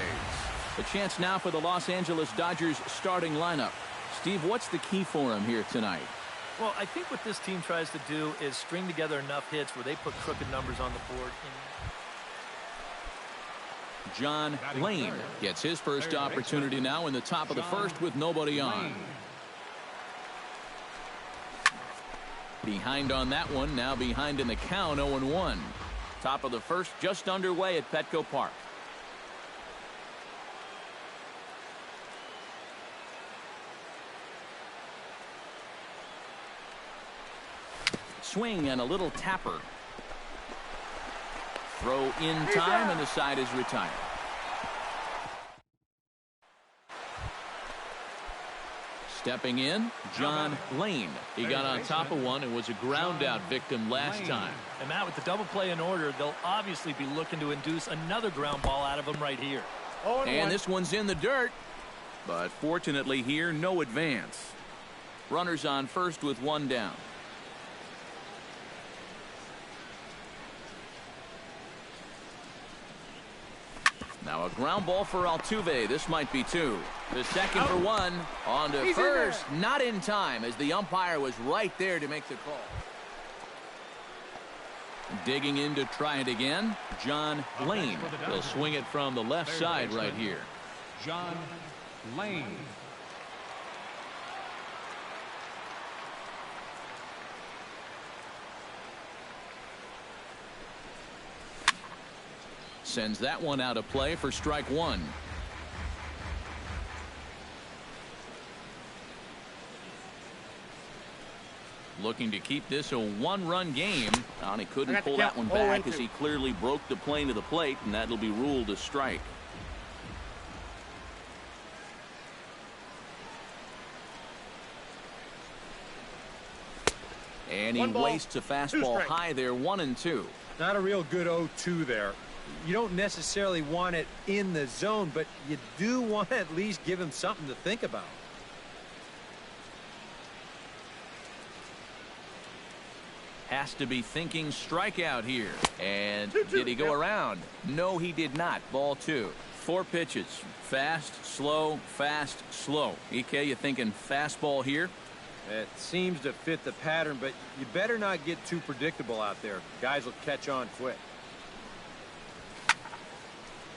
A chance now for the Los Angeles Dodgers starting lineup. Steve, what's the key for him here tonight? Well, I think what this team tries to do is string together enough hits where they put crooked numbers on the board. John Lane gets his first opportunity now in the top of the first with nobody on. Behind on that one, now behind in the count, 0-1. Top of the first just underway at Petco Park. Swing and a little tapper. Throw in time and the side is retired. Stepping in, John Lane. He got on top of one and was a ground out victim last time. And Matt, with the double play in order, they'll obviously be looking to induce another ground ball out of him right here. And this one's in the dirt. But fortunately here, no advance. Runners on first with one down. Now a ground ball for Altuve. This might be 2. The second for 1. On to first. Not in time as the umpire was right there to make the call. Digging in to try it again. John Lane. He'll swing it from the left side right here. John Lane. Sends that one out of play for strike 1. Looking to keep this a 1-run game. And he couldn't pull that one back as he clearly broke the plane to the plate, and that'll be ruled a strike. And he wastes a fastball high there, 1-2. Not a real good 0-2 there. You don't necessarily want it in the zone, but you do want to at least give him something to think about. Has to be thinking strikeout here. And did he go around? No, he did not. Ball 2. 4 pitches. Fast, slow, fast, slow. EK, you thinking fastball here? It seems to fit the pattern, but you better not get too predictable out there. Guys will catch on quick.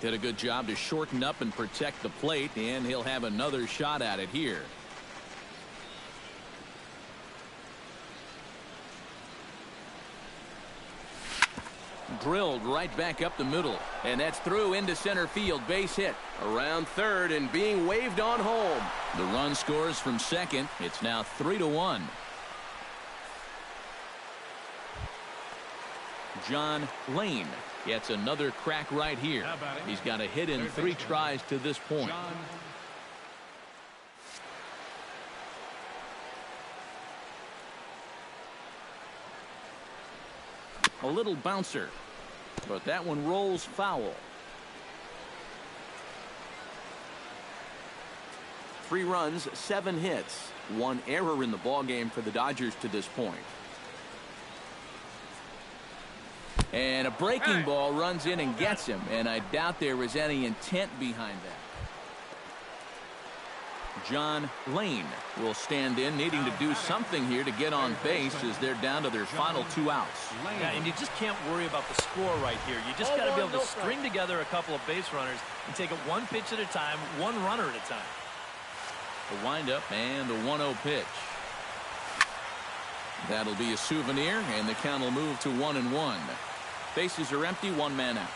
Did a good job to shorten up and protect the plate, and he'll have another shot at it here. Drilled right back up the middle, and that's through into center field. Base hit around third and being waved on home. The run scores from second. It's now 3-1. John Lane gets another crack right here. He's got a hit in 3 tries to this point. A little bouncer, but that one rolls foul. 3 runs, 7 hits, 1 error in the ballgame for the Dodgers to this point. And a breaking ball runs in and gets him, and I doubt there was any intent behind John Lane will stand in, needing to do something here to get on base as they're down to their final 2 outs. Yeah, and you just can't worry about the score right here. You just got to be able to string together a couple of base runners and take it one pitch at a time, one runner at a time. The windup and the 1-0 pitch. That'll be a souvenir, and the count will move to 1-1. Bases are empty, 1 man out.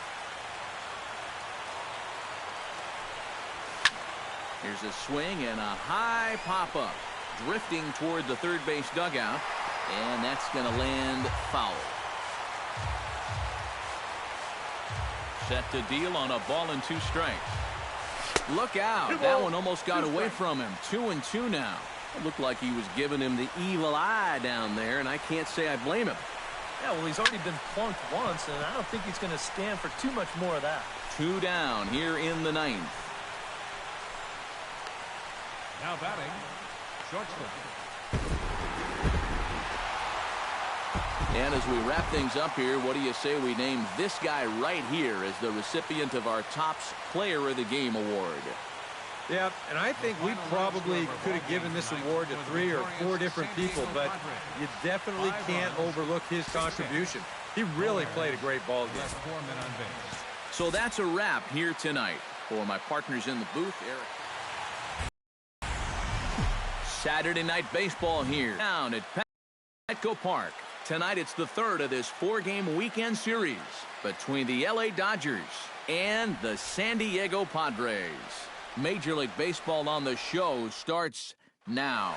Here's a swing and a high pop-up, drifting toward the third base dugout, and that's going to land foul. Set to deal on a ball and 2 strikes. Look out. That one almost got away from him. 2-2 now. It looked like he was giving him the evil eye down there, and I can't say I blame him. Yeah, well, he's already been plunked once, and I don't think he's going to stand for too much more of that. 2 down here in the 9th. Now batting, shortstop. And as we wrap things up here, what do you say we name this guy right here as the recipient of our Topps Player of the Game award? Yeah, and I think we probably could have given this award to 3 or 4 different people, but you definitely can't overlook his contribution. He really played a great ball game. So that's a wrap here tonight. For my partners in the booth, Eric. Saturday night baseball here down at Petco Park. Tonight it's the 3rd of this 4-game weekend series between the LA Dodgers and the San Diego Padres. Major League Baseball on the Show starts now.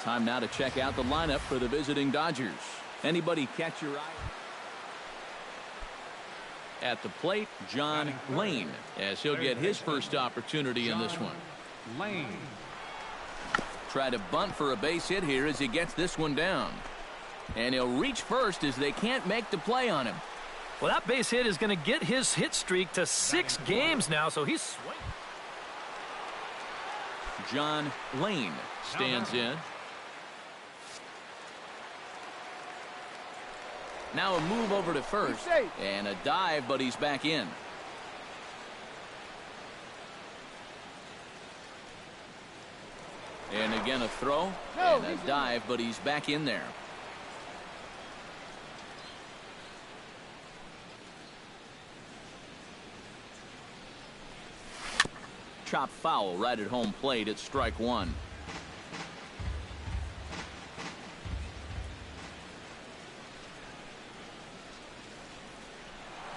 Time now to check out the lineup for the visiting Dodgers. Anybody catch your eye? At the plate, John Lane, as he'll get his first opportunity in this one. Lane. Try to bunt for a base hit here as he gets this one down. And he'll reach first as they can't make the play on him. Well, that base hit is going to get his hit streak to 6 games now, so he's swinging. John Lane stands in. Now a move over to first and a dive, but he's back in. And again a throw and a dive, but he's back in there. Chop foul right at home plate. It's strike 1.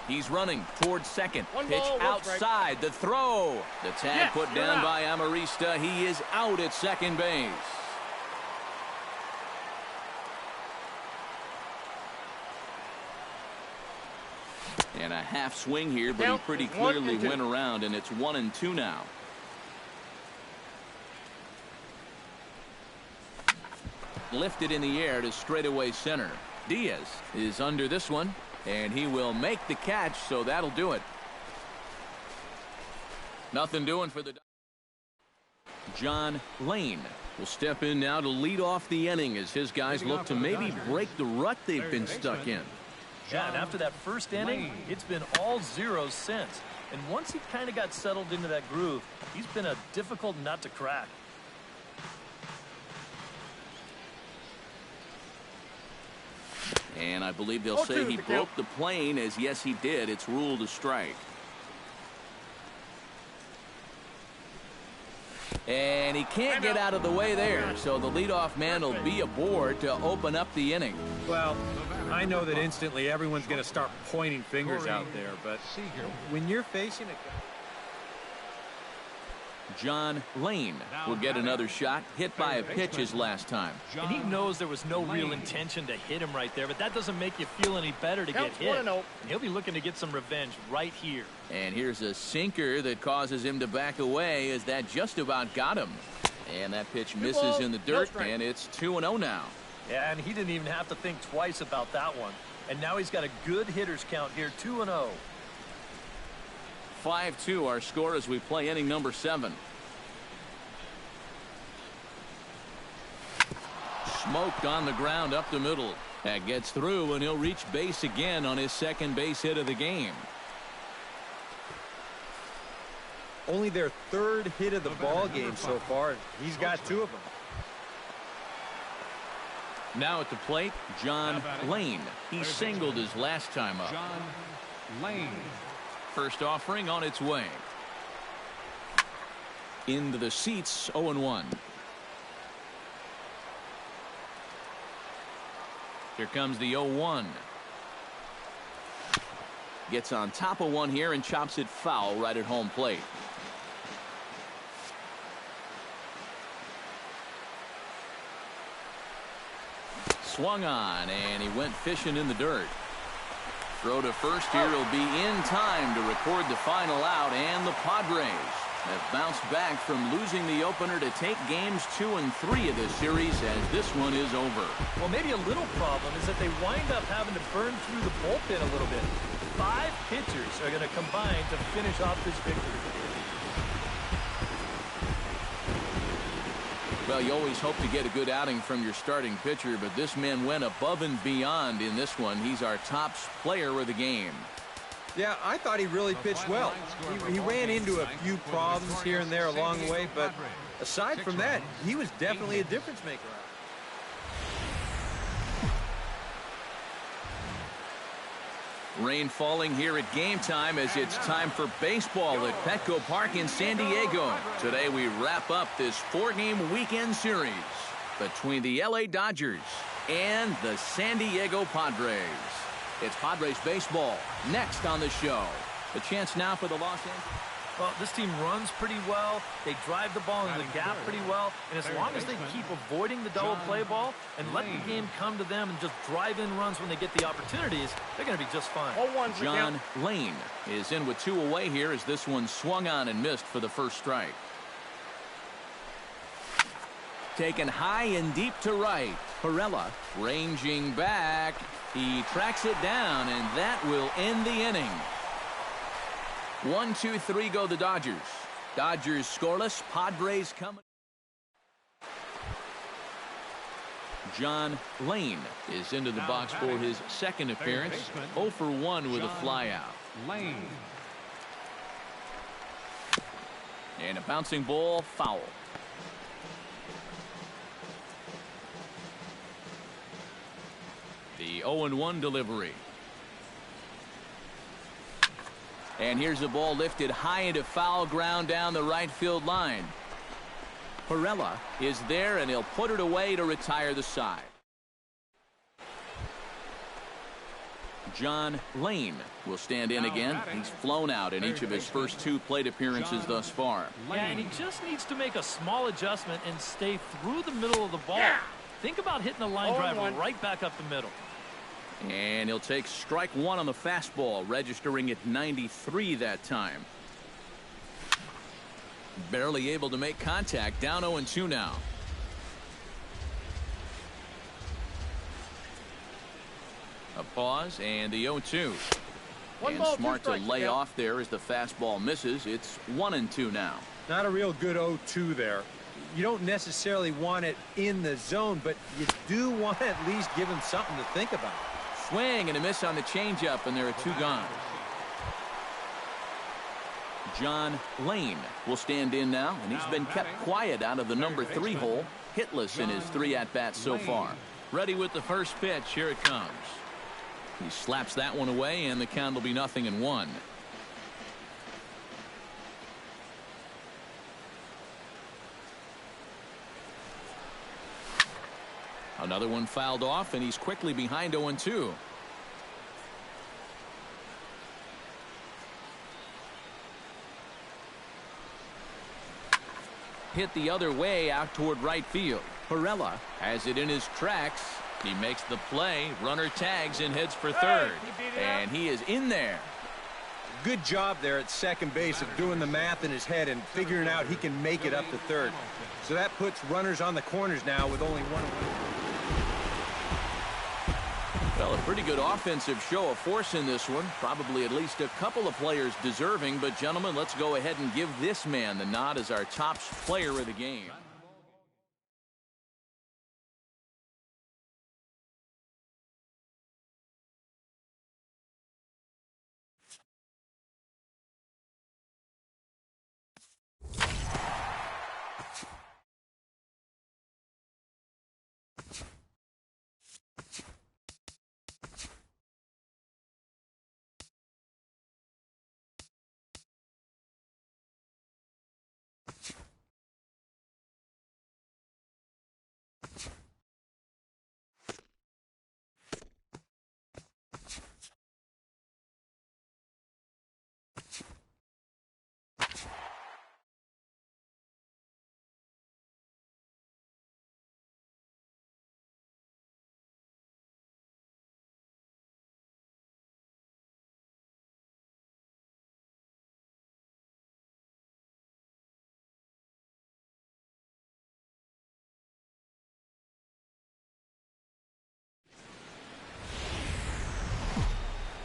He's running towards second. Pitch outside. The throw. The tag put down by Amarista. He is out at second base. And a half swing here, but he pretty clearly went around, and it's 1-2 now. Lifted in the air to straightaway center. Diaz is under this one. And he will make the catch, so that'll do it. Nothing doing for the John Lane will step in now to lead off the inning as his guys look to maybe break the rut they've been stuck in. Yeah, and after that first inning, it's been all zeros since. And once he kind of got settled into that groove, he's been a difficult nut to crack. And I believe they'll say he broke the plane, as yes he did. It's ruled a strike. And he can't get out of the way there, so the leadoff man will be aboard to open up the inning. Well, I know that instantly everyone's going to start pointing fingers out there, but when you're facing a John Lane will get another shot, hit by a pitch his last time. And he knows there was no real intention to hit him right there, but that doesn't make you feel any better to get hit. And he'll be looking to get some revenge right here. And here's a sinker that causes him to back away as that just about got him. And that pitch misses in the dirt, and it's 2-0 now. Yeah, and he didn't even have to think twice about that one. And now he's got a good hitter's count here, 2-0. 5-2 our score as we play inning number 7. Smoked on the ground up the middle. That gets through, and he'll reach base again on his second base hit of the game. only their third hit of the ball game so far. He's got 2 of them. Now at the plate, John Lane. He singled his last time up. John Lane. First offering on its way. Into the seats, 0-1. Here comes the 0-1. Gets on top of one here and chops it foul right at home plate. Swung on, and he went fishing in the dirt. Throw to first here will be in time to record the final out, and the Padres have bounced back from losing the opener to take games 2 and 3 of this series as this one is over. Well, maybe a little problem is that they wind up having to burn through the bullpen a little bit. 5 pitchers are going to combine to finish off this victory. Well, you always hope to get a good outing from your starting pitcher, but this man went above and beyond in this one. He's our top player of the game. Yeah, I thought he really pitched well. He ran into a few problems here and there along the way, but aside from that, he was definitely a difference maker. Rain falling here at game time as it's time for baseball at Petco Park in San Diego. Today we wrap up this 4-game weekend series between the LA Dodgers and the San Diego Padres. It's Padres baseball next on the show. A chance now for the Los Angeles. Well, this team runs pretty well. They drive the ball into the gap pretty well. And as long as they keep avoiding the double play ball and let the game come to them and just drive in runs when they get the opportunities, they're going to be just fine. John Lane is in with 2 away here as this one swung on and missed for the first strike. Taken high and deep to right. Perella ranging back. He tracks it down, and that will end the inning. 1, 2, 3 go the Dodgers. Dodgers scoreless. Padres coming. John Lane is into the box for his second appearance. 0 for 1 with a flyout. Lane. And a bouncing ball, foul. The 0-1 delivery. And here's the ball lifted high into foul ground down the right field line. Perella is there, and he'll put it away to retire the side. John Lane will stand in again. He's flown out in each of his first 2 plate appearances thus far. Yeah, and he just needs to make a small adjustment and stay through the middle of the ball. Think about hitting a line drive right back up the middle. And he'll take strike 1 on the fastball, registering at 93 that time. Barely able to make contact, down 0-2 now. A pause and the 0-2. And smart to lay off there as the fastball misses. It's 1-2 now. Not a real good 0-2 there. You don't necessarily want it in the zone, but you do want to at least give him something to think about. Swing and a miss on the changeup, and there are 2 gone. John Lane will stand in now, and he's been kept quiet out of the number 3 hole, hitless in his 3 at-bats so far. Ready with the first pitch. Here it comes. He slaps that one away, and the count will be 0-1. Another one fouled off, and he's quickly behind 0-2. Hit the other way out toward right field. Perella has it in his tracks. He makes the play. Runner tags and heads for third. And he is in there. Good job there at second base of doing the math in his head and figuring out he can make it up to third. So that puts runners on the corners now with only 1 away. Well, a pretty good offensive show of force in this one. Probably at least a couple of players deserving. But, gentlemen, let's go ahead and give this man the nod as our top player of the game.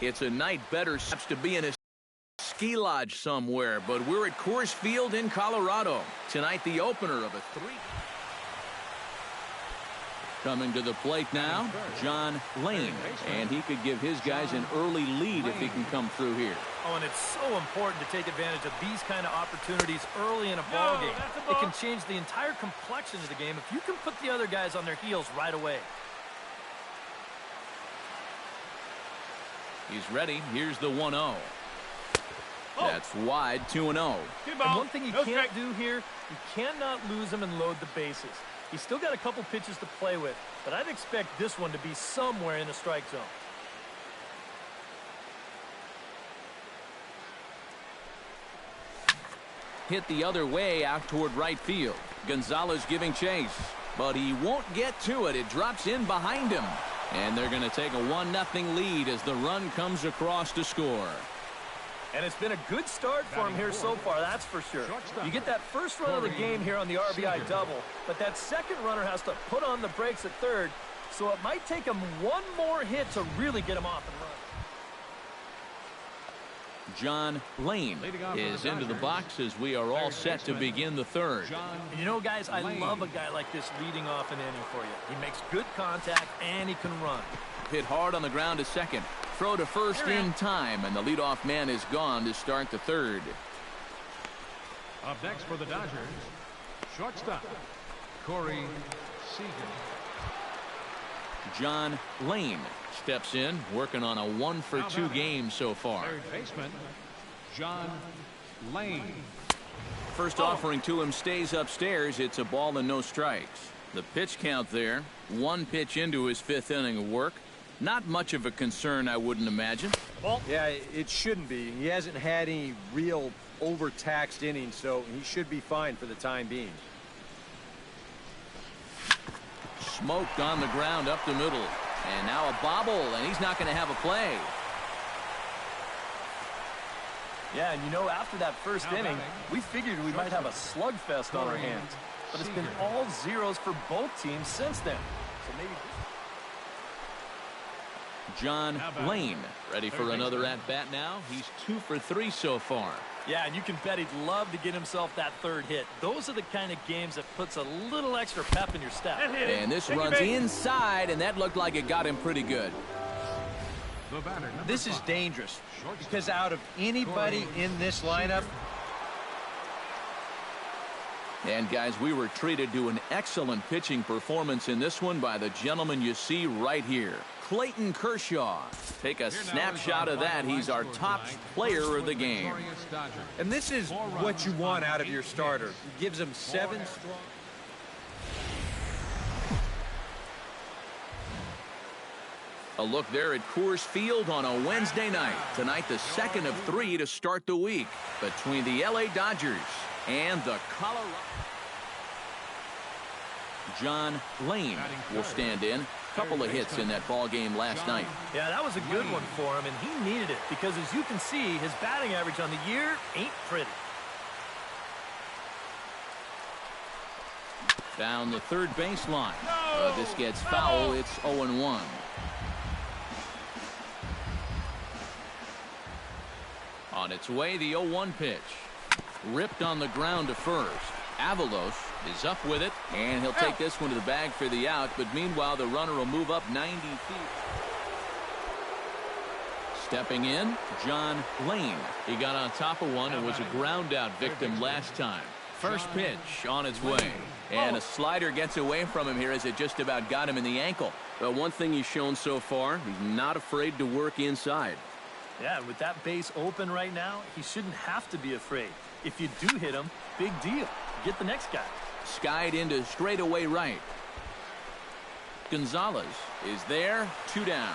It's a night better to be in a ski lodge somewhere, but we're at Coors Field in Colorado. Tonight, the opener of a 3. Coming to the plate now, John Lane. And he could give his guys an early lead if he can come through here. Oh, and it's so important to take advantage of these kind of opportunities early in a ball game. It can change the entire complexion of the game if you can put the other guys on their heels right away. He's ready. Here's the 1-0. That's wide, 2-0. And one thing you can't do here, you cannot lose him and load the bases. He's still got a couple pitches to play with, but I'd expect this one to be somewhere in the strike zone. Hit the other way out toward right field. Gonzalez giving chase, but he won't get to it. It drops in behind him. And they're going to take a 1-0 lead as the run comes across to score. And it's been a good start for him here so far, that's for sure. You get that first run of the game here on the RBI double, but that second runner has to put on the brakes at third, so it might take him one more hit to really get him off and run. John Lane is into the box as we are all set to begin the third. And you know, guys, I love a guy like this leading off an inning for you. He makes good contact, and he can run. Hit hard on the ground to second. Throw to first in time, and the leadoff man is gone to start the third. Up next for the Dodgers, shortstop, Corey Seager. John Lane steps in, working on a 1-for-2 game so far. Third baseman, John Lane. First offering to him stays upstairs. It's a ball and no strikes. The pitch count there, 1 pitch into his 5th inning of work. Not much of a concern, I wouldn't imagine. Yeah, it shouldn't be. He hasn't had any real overtaxed innings, so he should be fine for the time being. Smoked on the ground up the middle. And now a bobble, and he's not going to have a play. Yeah, and you know, after that first inning, we figured we might have a slugfest on our hands. But it's been all zeros for both teams since then. So maybe... John Lane ready for another at-bat now. He's 2 for 3 so far. Yeah, and you can bet he'd love to get himself that third hit. Those are the kind of games that puts a little extra pep in your step. And this runs inside, and that looked like it got him pretty good. This is dangerous because out of anybody in this lineup. And guys, we were treated to an excellent pitching performance in this one by the gentleman you see right here, Clayton Kershaw. Take a snapshot of that. He's our top player of the game. And this is what you want out of your starter. He gives him 7 strong. A look there at Coors Field on a Wednesday night. Tonight, the second of 3 to start the week between the LA Dodgers and the Colorado. John Lane will stand in. Couple of hits in that ball game last night. Yeah, that was a good one for him, and he needed it because, as you can see, his batting average on the year ain't pretty. Down the third baseline. This gets foul. It's 0-1. On its way, the 0-1 pitch. Ripped on the ground to first. Avalos is up with it, and he'll take this one to the bag for the out, but meanwhile the runner will move up 90 feet. Stepping in, John Lane. He got on top of one and was a ground out victim last time. First pitch on its way, and a slider gets away from him here as it just about got him in the ankle. But one thing he's shown so far, he's not afraid to work inside. Yeah, with that base open right now, he shouldn't have to be afraid. If you do hit him, big deal. Get the next guy. Skied into straightaway right. Gonzalez is there, 2 down.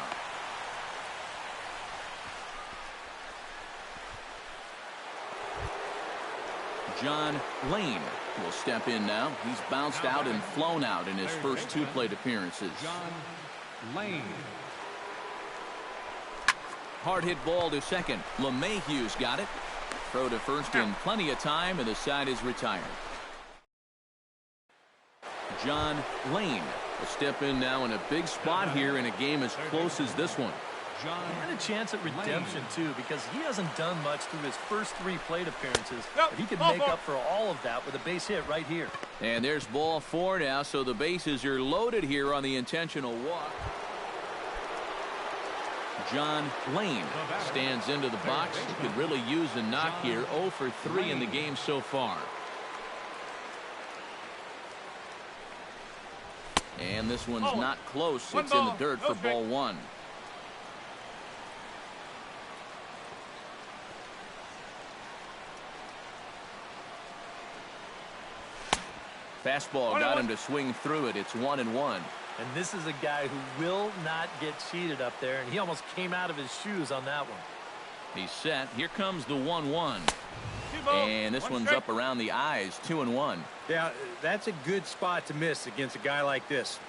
John Lane will step in now. He's bounced out and flown out in his first 2 plate appearances. John Lane. Hard hit ball to second. LeMahieu's got it. Throw to first in plenty of time, and the side is retired. John Lane will step in now in a big spot here in a game as close as this one. And a chance at redemption, too, because he hasn't done much through his first 3 plate appearances. But he could make up for all of that with a base hit right here. And there's ball 4 now, so the bases are loaded here on the intentional walk. John Lane stands into the box. He could really use a knock here. 0 for 3 in the game so far. And this one's not close. It's in the dirt for ball 1. Fastball got him to swing through it. It's 1-1. And this is a guy who will not get cheated up there, and he almost came out of his shoes on that one. He's set. Here comes the 1-1. And this one's up around the eyes. 2-1. Yeah, that's a good spot to miss against a guy like this.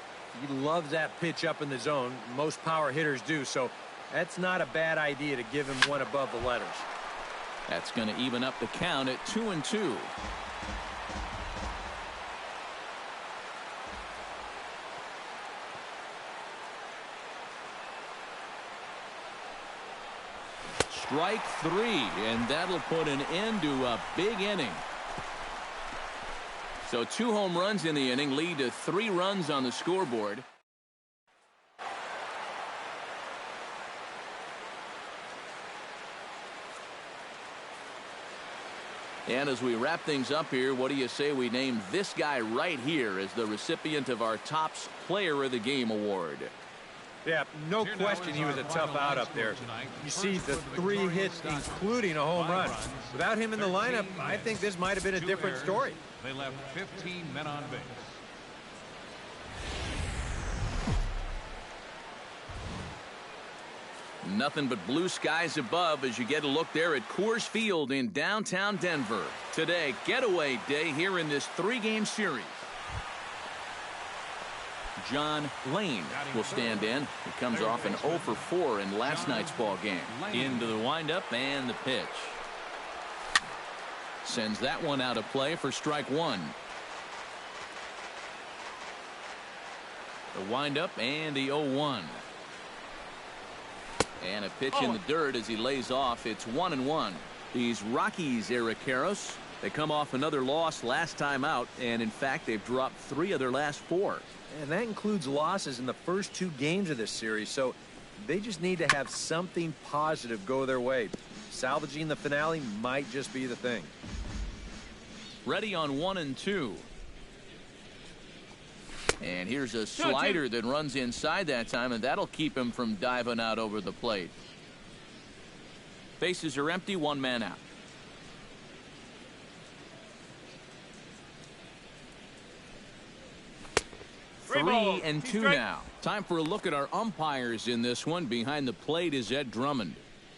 He loves that pitch up in the zone. Most power hitters do, so that's not a bad idea to give him one above the letters. That's going to even up the count at 2-2. Strike 3, and that'll put an end to a big inning. So 2 home runs in the inning lead to 3 runs on the scoreboard. And as we wrap things up here, what do you say we name this guy right here as the recipient of our Topps Player of the Game award? Yeah, no question he was a tough out up there. You see the 3 hits, including a home run. Without him in the lineup, I think this might have been a different story. They left 15 men on base. Nothing but blue skies above as you get a look there at Coors Field in downtown Denver. Today, getaway day here in this 3-game series. John Lane will stand in. He comes off an 0 for 4 in last night's ball game. Into the windup and the pitch. Sends that one out of play for strike 1. The windup and the 0-1. And a pitch in the dirt as he lays off. It's 1-1. These Rockies, Eric Karros, they come off another loss last time out, and in fact they've dropped 3 of their last 4. And that includes losses in the first 2 games of this series, so they just need to have something positive go their way. Salvaging the finale might just be the thing. Ready on 1-2. And here's a slider that runs inside that time, and that'll keep him from diving out over the plate. Bases are empty, 1 man out. 3-2 now. Time for a look at our umpires in this one. Behind the plate is Ed Drummond.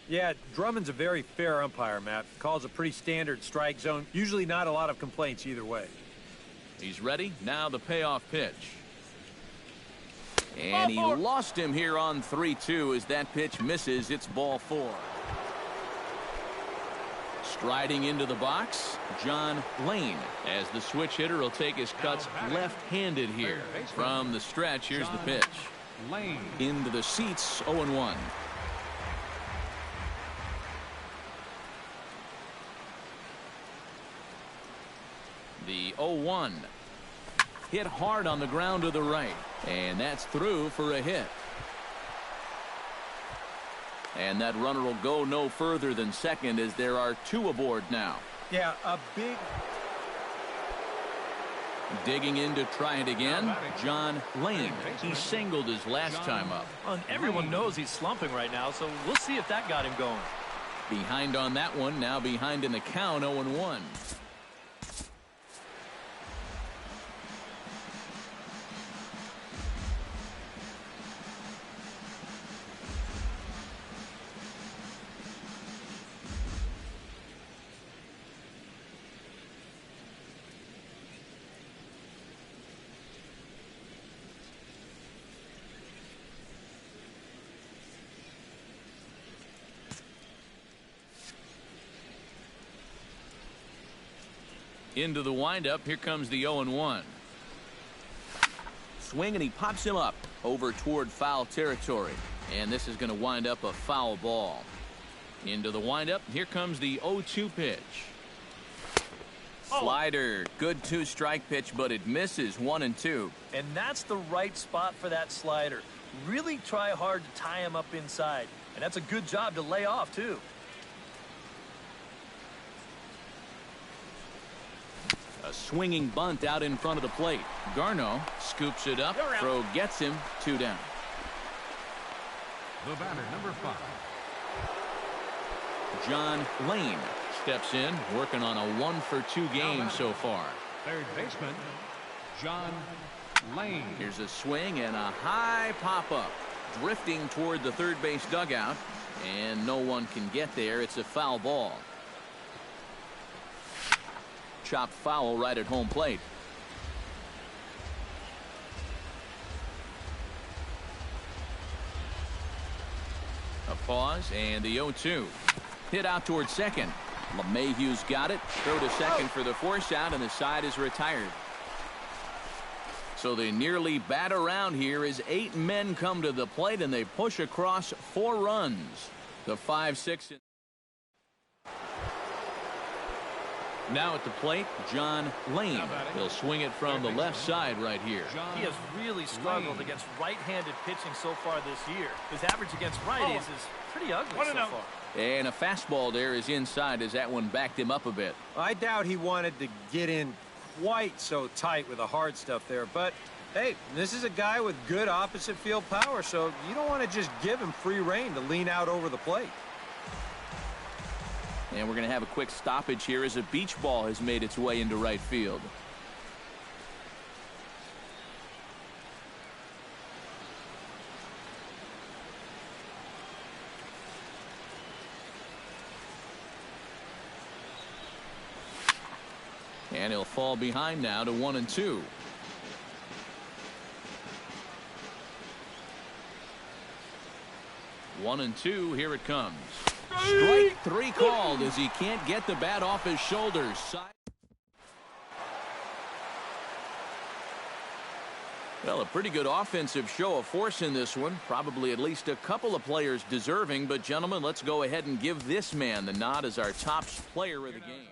Yeah, Drummond's a very fair umpire, Matt. Calls a pretty standard strike zone. Usually not a lot of complaints either way. He's ready. Now the payoff pitch. And he lost him here on 3-2 as that pitch misses. It's ball 4. Striding into the box, John Lane, as the switch hitter will take his cuts left-handed here. From the stretch, here's the pitch. Into the seats, 0-1. The 0-1. Hit hard on the ground to the right. And that's through for a hit. And that runner will go no further than second as there are 2 aboard now. Yeah, a big... Digging in to try it again, John Lane. He singled his last time up. And everyone knows he's slumping right now, so we'll see if that got him going. Behind on that one, now behind in the count, 0-1. Into the windup. Here comes the 0-1. Swing, and he pops him up over toward foul territory. And this is going to wind up a foul ball. Into the windup. Here comes the 0-2 pitch. Slider. Good 2-strike pitch, but it misses 1-2. And that's the right spot for that slider. Really try hard to tie him up inside. And that's a good job to lay off, too. A swinging bunt out in front of the plate. Garneau scoops it up. Throw gets him. 2 down. The batter, number 5. John Lane steps in, working on a 1-for-2 game so far. Third baseman, John Lane. Here's a swing and a high pop-up. Drifting toward the third base dugout. And no one can get there. It's a foul ball. Chopped foul right at home plate. A pause and the 0-2. Hit out towards second. LeMahieu's got it. Throw to second for the force out, and the side is retired. So they nearly bat around here as 8 men come to the plate, and they push across 4 runs. The 5-6. Now at the plate, John Lane. He'll swing it from the left side right here. He has really struggled against right-handed pitching so far this year. His average against righties is pretty ugly so far. And a fastball there is inside as that one backed him up a bit. I doubt he wanted to get in quite so tight with the hard stuff there, but hey, this is a guy with good opposite field power, so you don't want to just give him free rein to lean out over the plate. And we're going to have a quick stoppage here as a beach ball has made its way into right field. And he'll fall behind now to 1-2. One and two, here it comes. Strike 3 called as he can't get the bat off his shoulders. Well, a pretty good offensive show of force in this one. Probably at least a couple of players deserving. But, gentlemen, let's go ahead and give this man the nod as our top player of the game.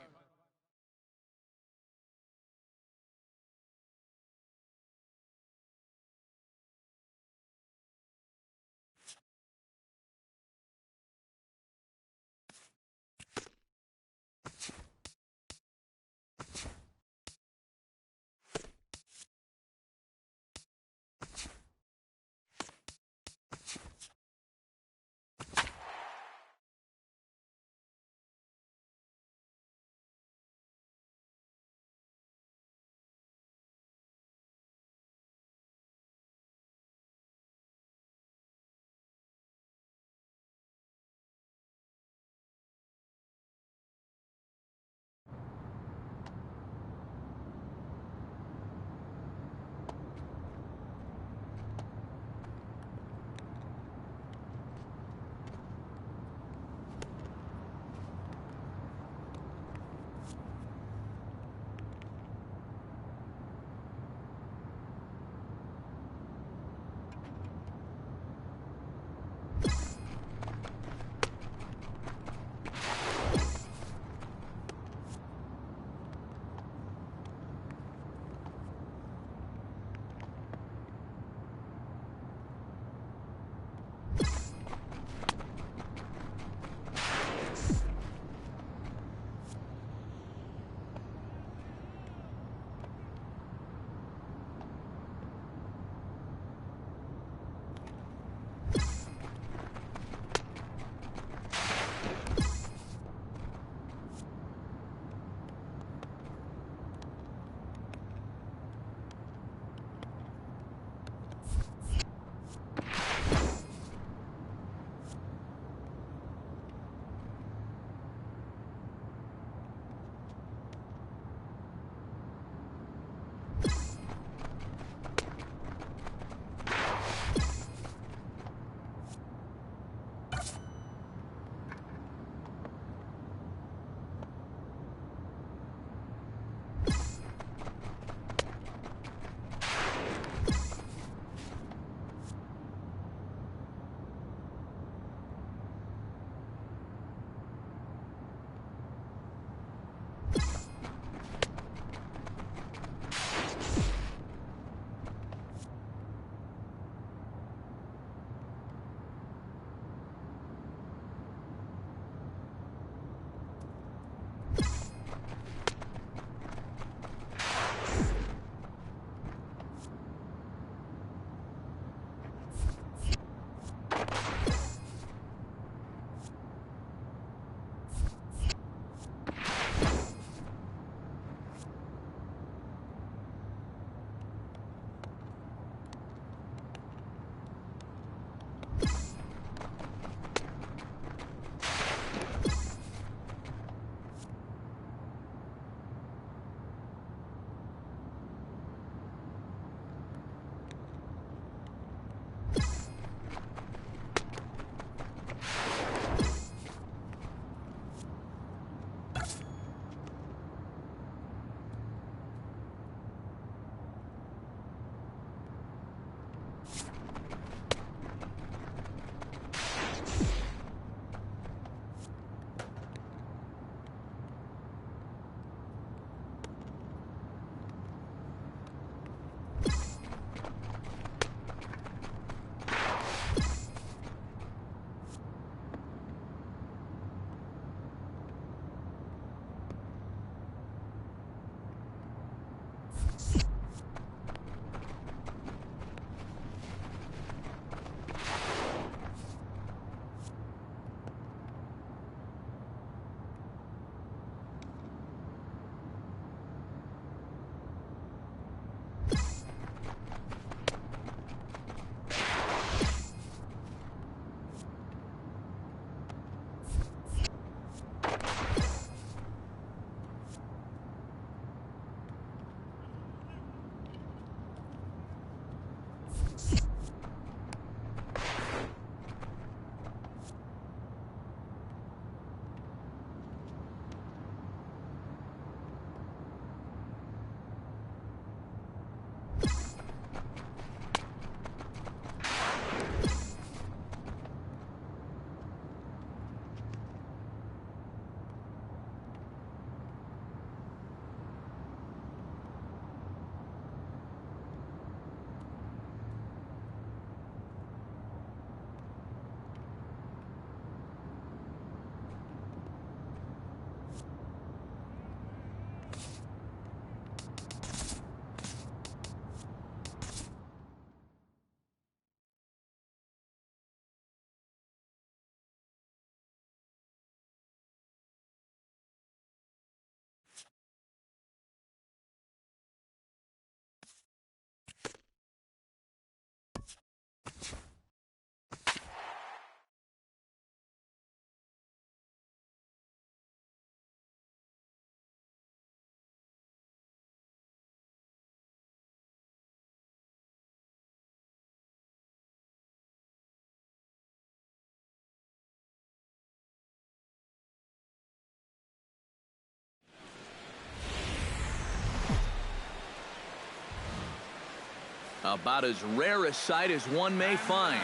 About as rare a sight as one may find.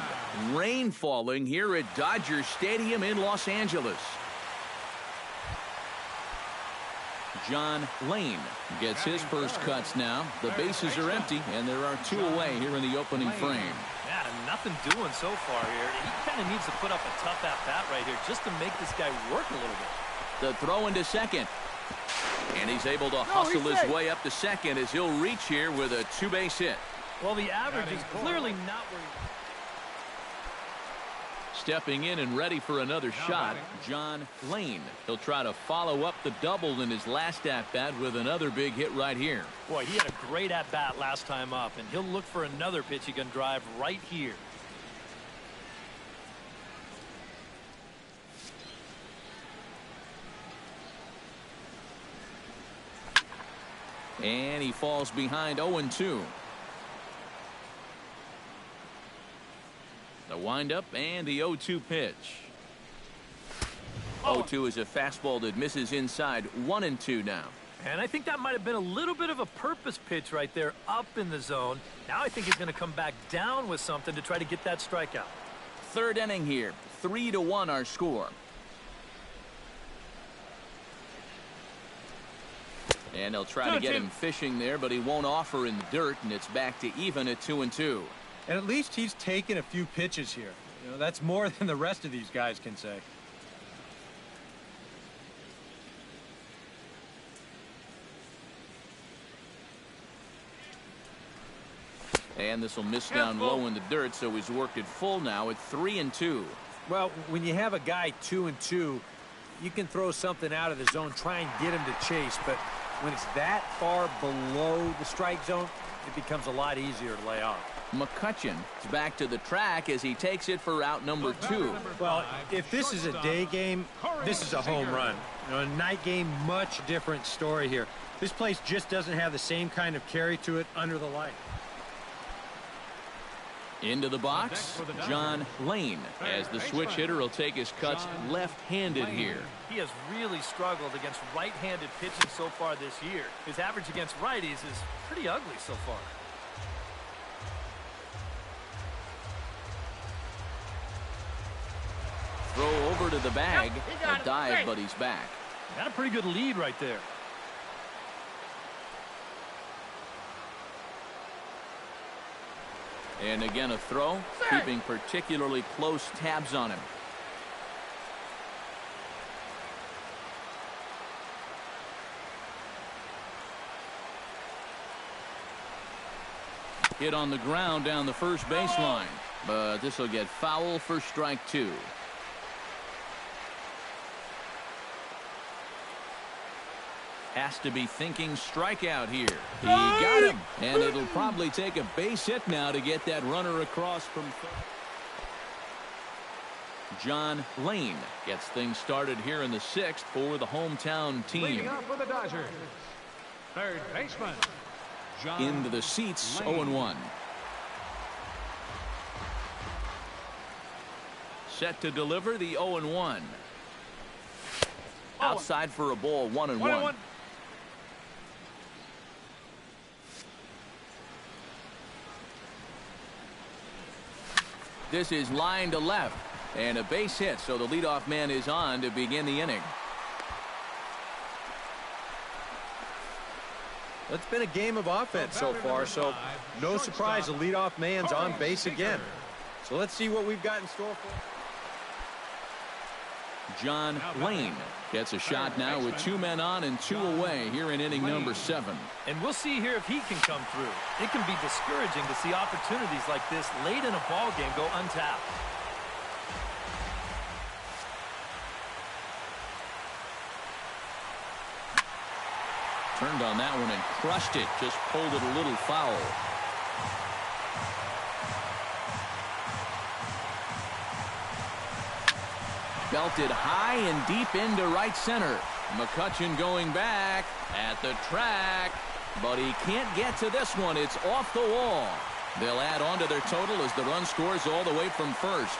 Rain falling here at Dodger Stadium in Los Angeles. John Lane gets his first cuts now. The bases are empty, and there are 2 away here in the opening frame. Yeah, nothing doing so far here. He kind of needs to put up a tough at-bat right here just to make this guy work a little bit. The throw into second. And he's able to hustle his way up to second as he'll reach here with a 2-base hit. Well, the average is clearly not where he... Stepping in and ready for another shot, John Lane. He'll try to follow up the double in his last at-bat with another big hit right here. Boy, he had a great at-bat last time up, and he'll look for another pitch he can drive right here. And he falls behind 0-2. The windup and the 0-2 pitch. 0-2 is a fastball that misses inside. 1-2 now. And I think that might have been a little bit of a purpose pitch right there up in the zone. Now I think he's going to come back down with something to try to get that strikeout. Third inning here. 3-1 our score. And they'll try to get him fishing there, but he won't offer in the dirt, and it's back to even at 2-2. And at least he's taken a few pitches here. You know, that's more than the rest of these guys can say. And this will miss down low in the dirt, so he's worked it full now at 3-2. Well, when you have a guy 2-2, you can throw something out of the zone, try and get him to chase, but when it's that far below the strike zone, it becomes a lot easier to lay off. McCutcheon is back to the track as he takes it for out number 2. Well, if this is a day game, this is a home run. You know, a night game, much different story here. This place just doesn't have the same kind of carry to it under the light. Into the box, John Lane, as the switch hitter will take his cuts left-handed here. He has really struggled against right-handed pitching so far this year. His average against righties is pretty ugly so far. Throw over to the bag. A dive, but he's back. Got a pretty good lead right there. And again a throw, keeping particularly close tabs on him. Hit on the ground down the first baseline, but this will get foul for strike 2. Has to be thinking strikeout here. He got him, and it'll probably take a base hit now to get that runner across from third. John Lane gets things started here in the 6th for the hometown team. Leading up for the Dodgers, third baseman, John Into the seats, Lane. 0-1. Set to deliver the 0-1. Outside for a ball, 1-1. This is line to left, and a base hit, so the leadoff man is on to begin the inning. It's been a game of offense so far, so no surprise the leadoff man's on base again. So let's see what we've got in store for him. John Lane gets a shot now with 2 men on and 2 away here in inning number 7. And we'll see here if he can come through. It can be discouraging to see opportunities like this late in a ball game go untapped. Turned on that one and crushed it. Just pulled it a little foul. Belted high and deep into right center. McCutcheon going back at the track, but he can't get to this one. It's off the wall. They'll add on to their total as the run scores all the way from first.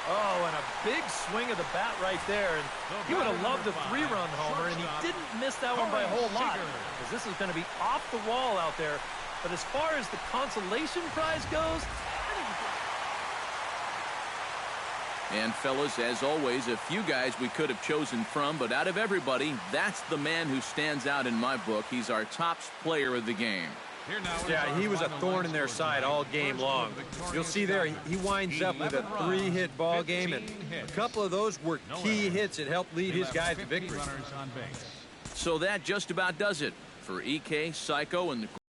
Oh, and a big swing of the bat right there. And he would have loved a 3-run homer, and he didn't miss that one by a whole lot, because this is going to be off the wall out there But as far as the consolation prize goes, And fellas, as always, a few guys we could have chosen from, but out of everybody, that's the man who stands out in my book. He's our top player of the game. Yeah, he was a thorn in their side all game long. You'll see there, he winds up with a 3-hit ball game, and a couple of those were key hits that helped lead his guys to victory. So that just about does it for EK, Psycho, and the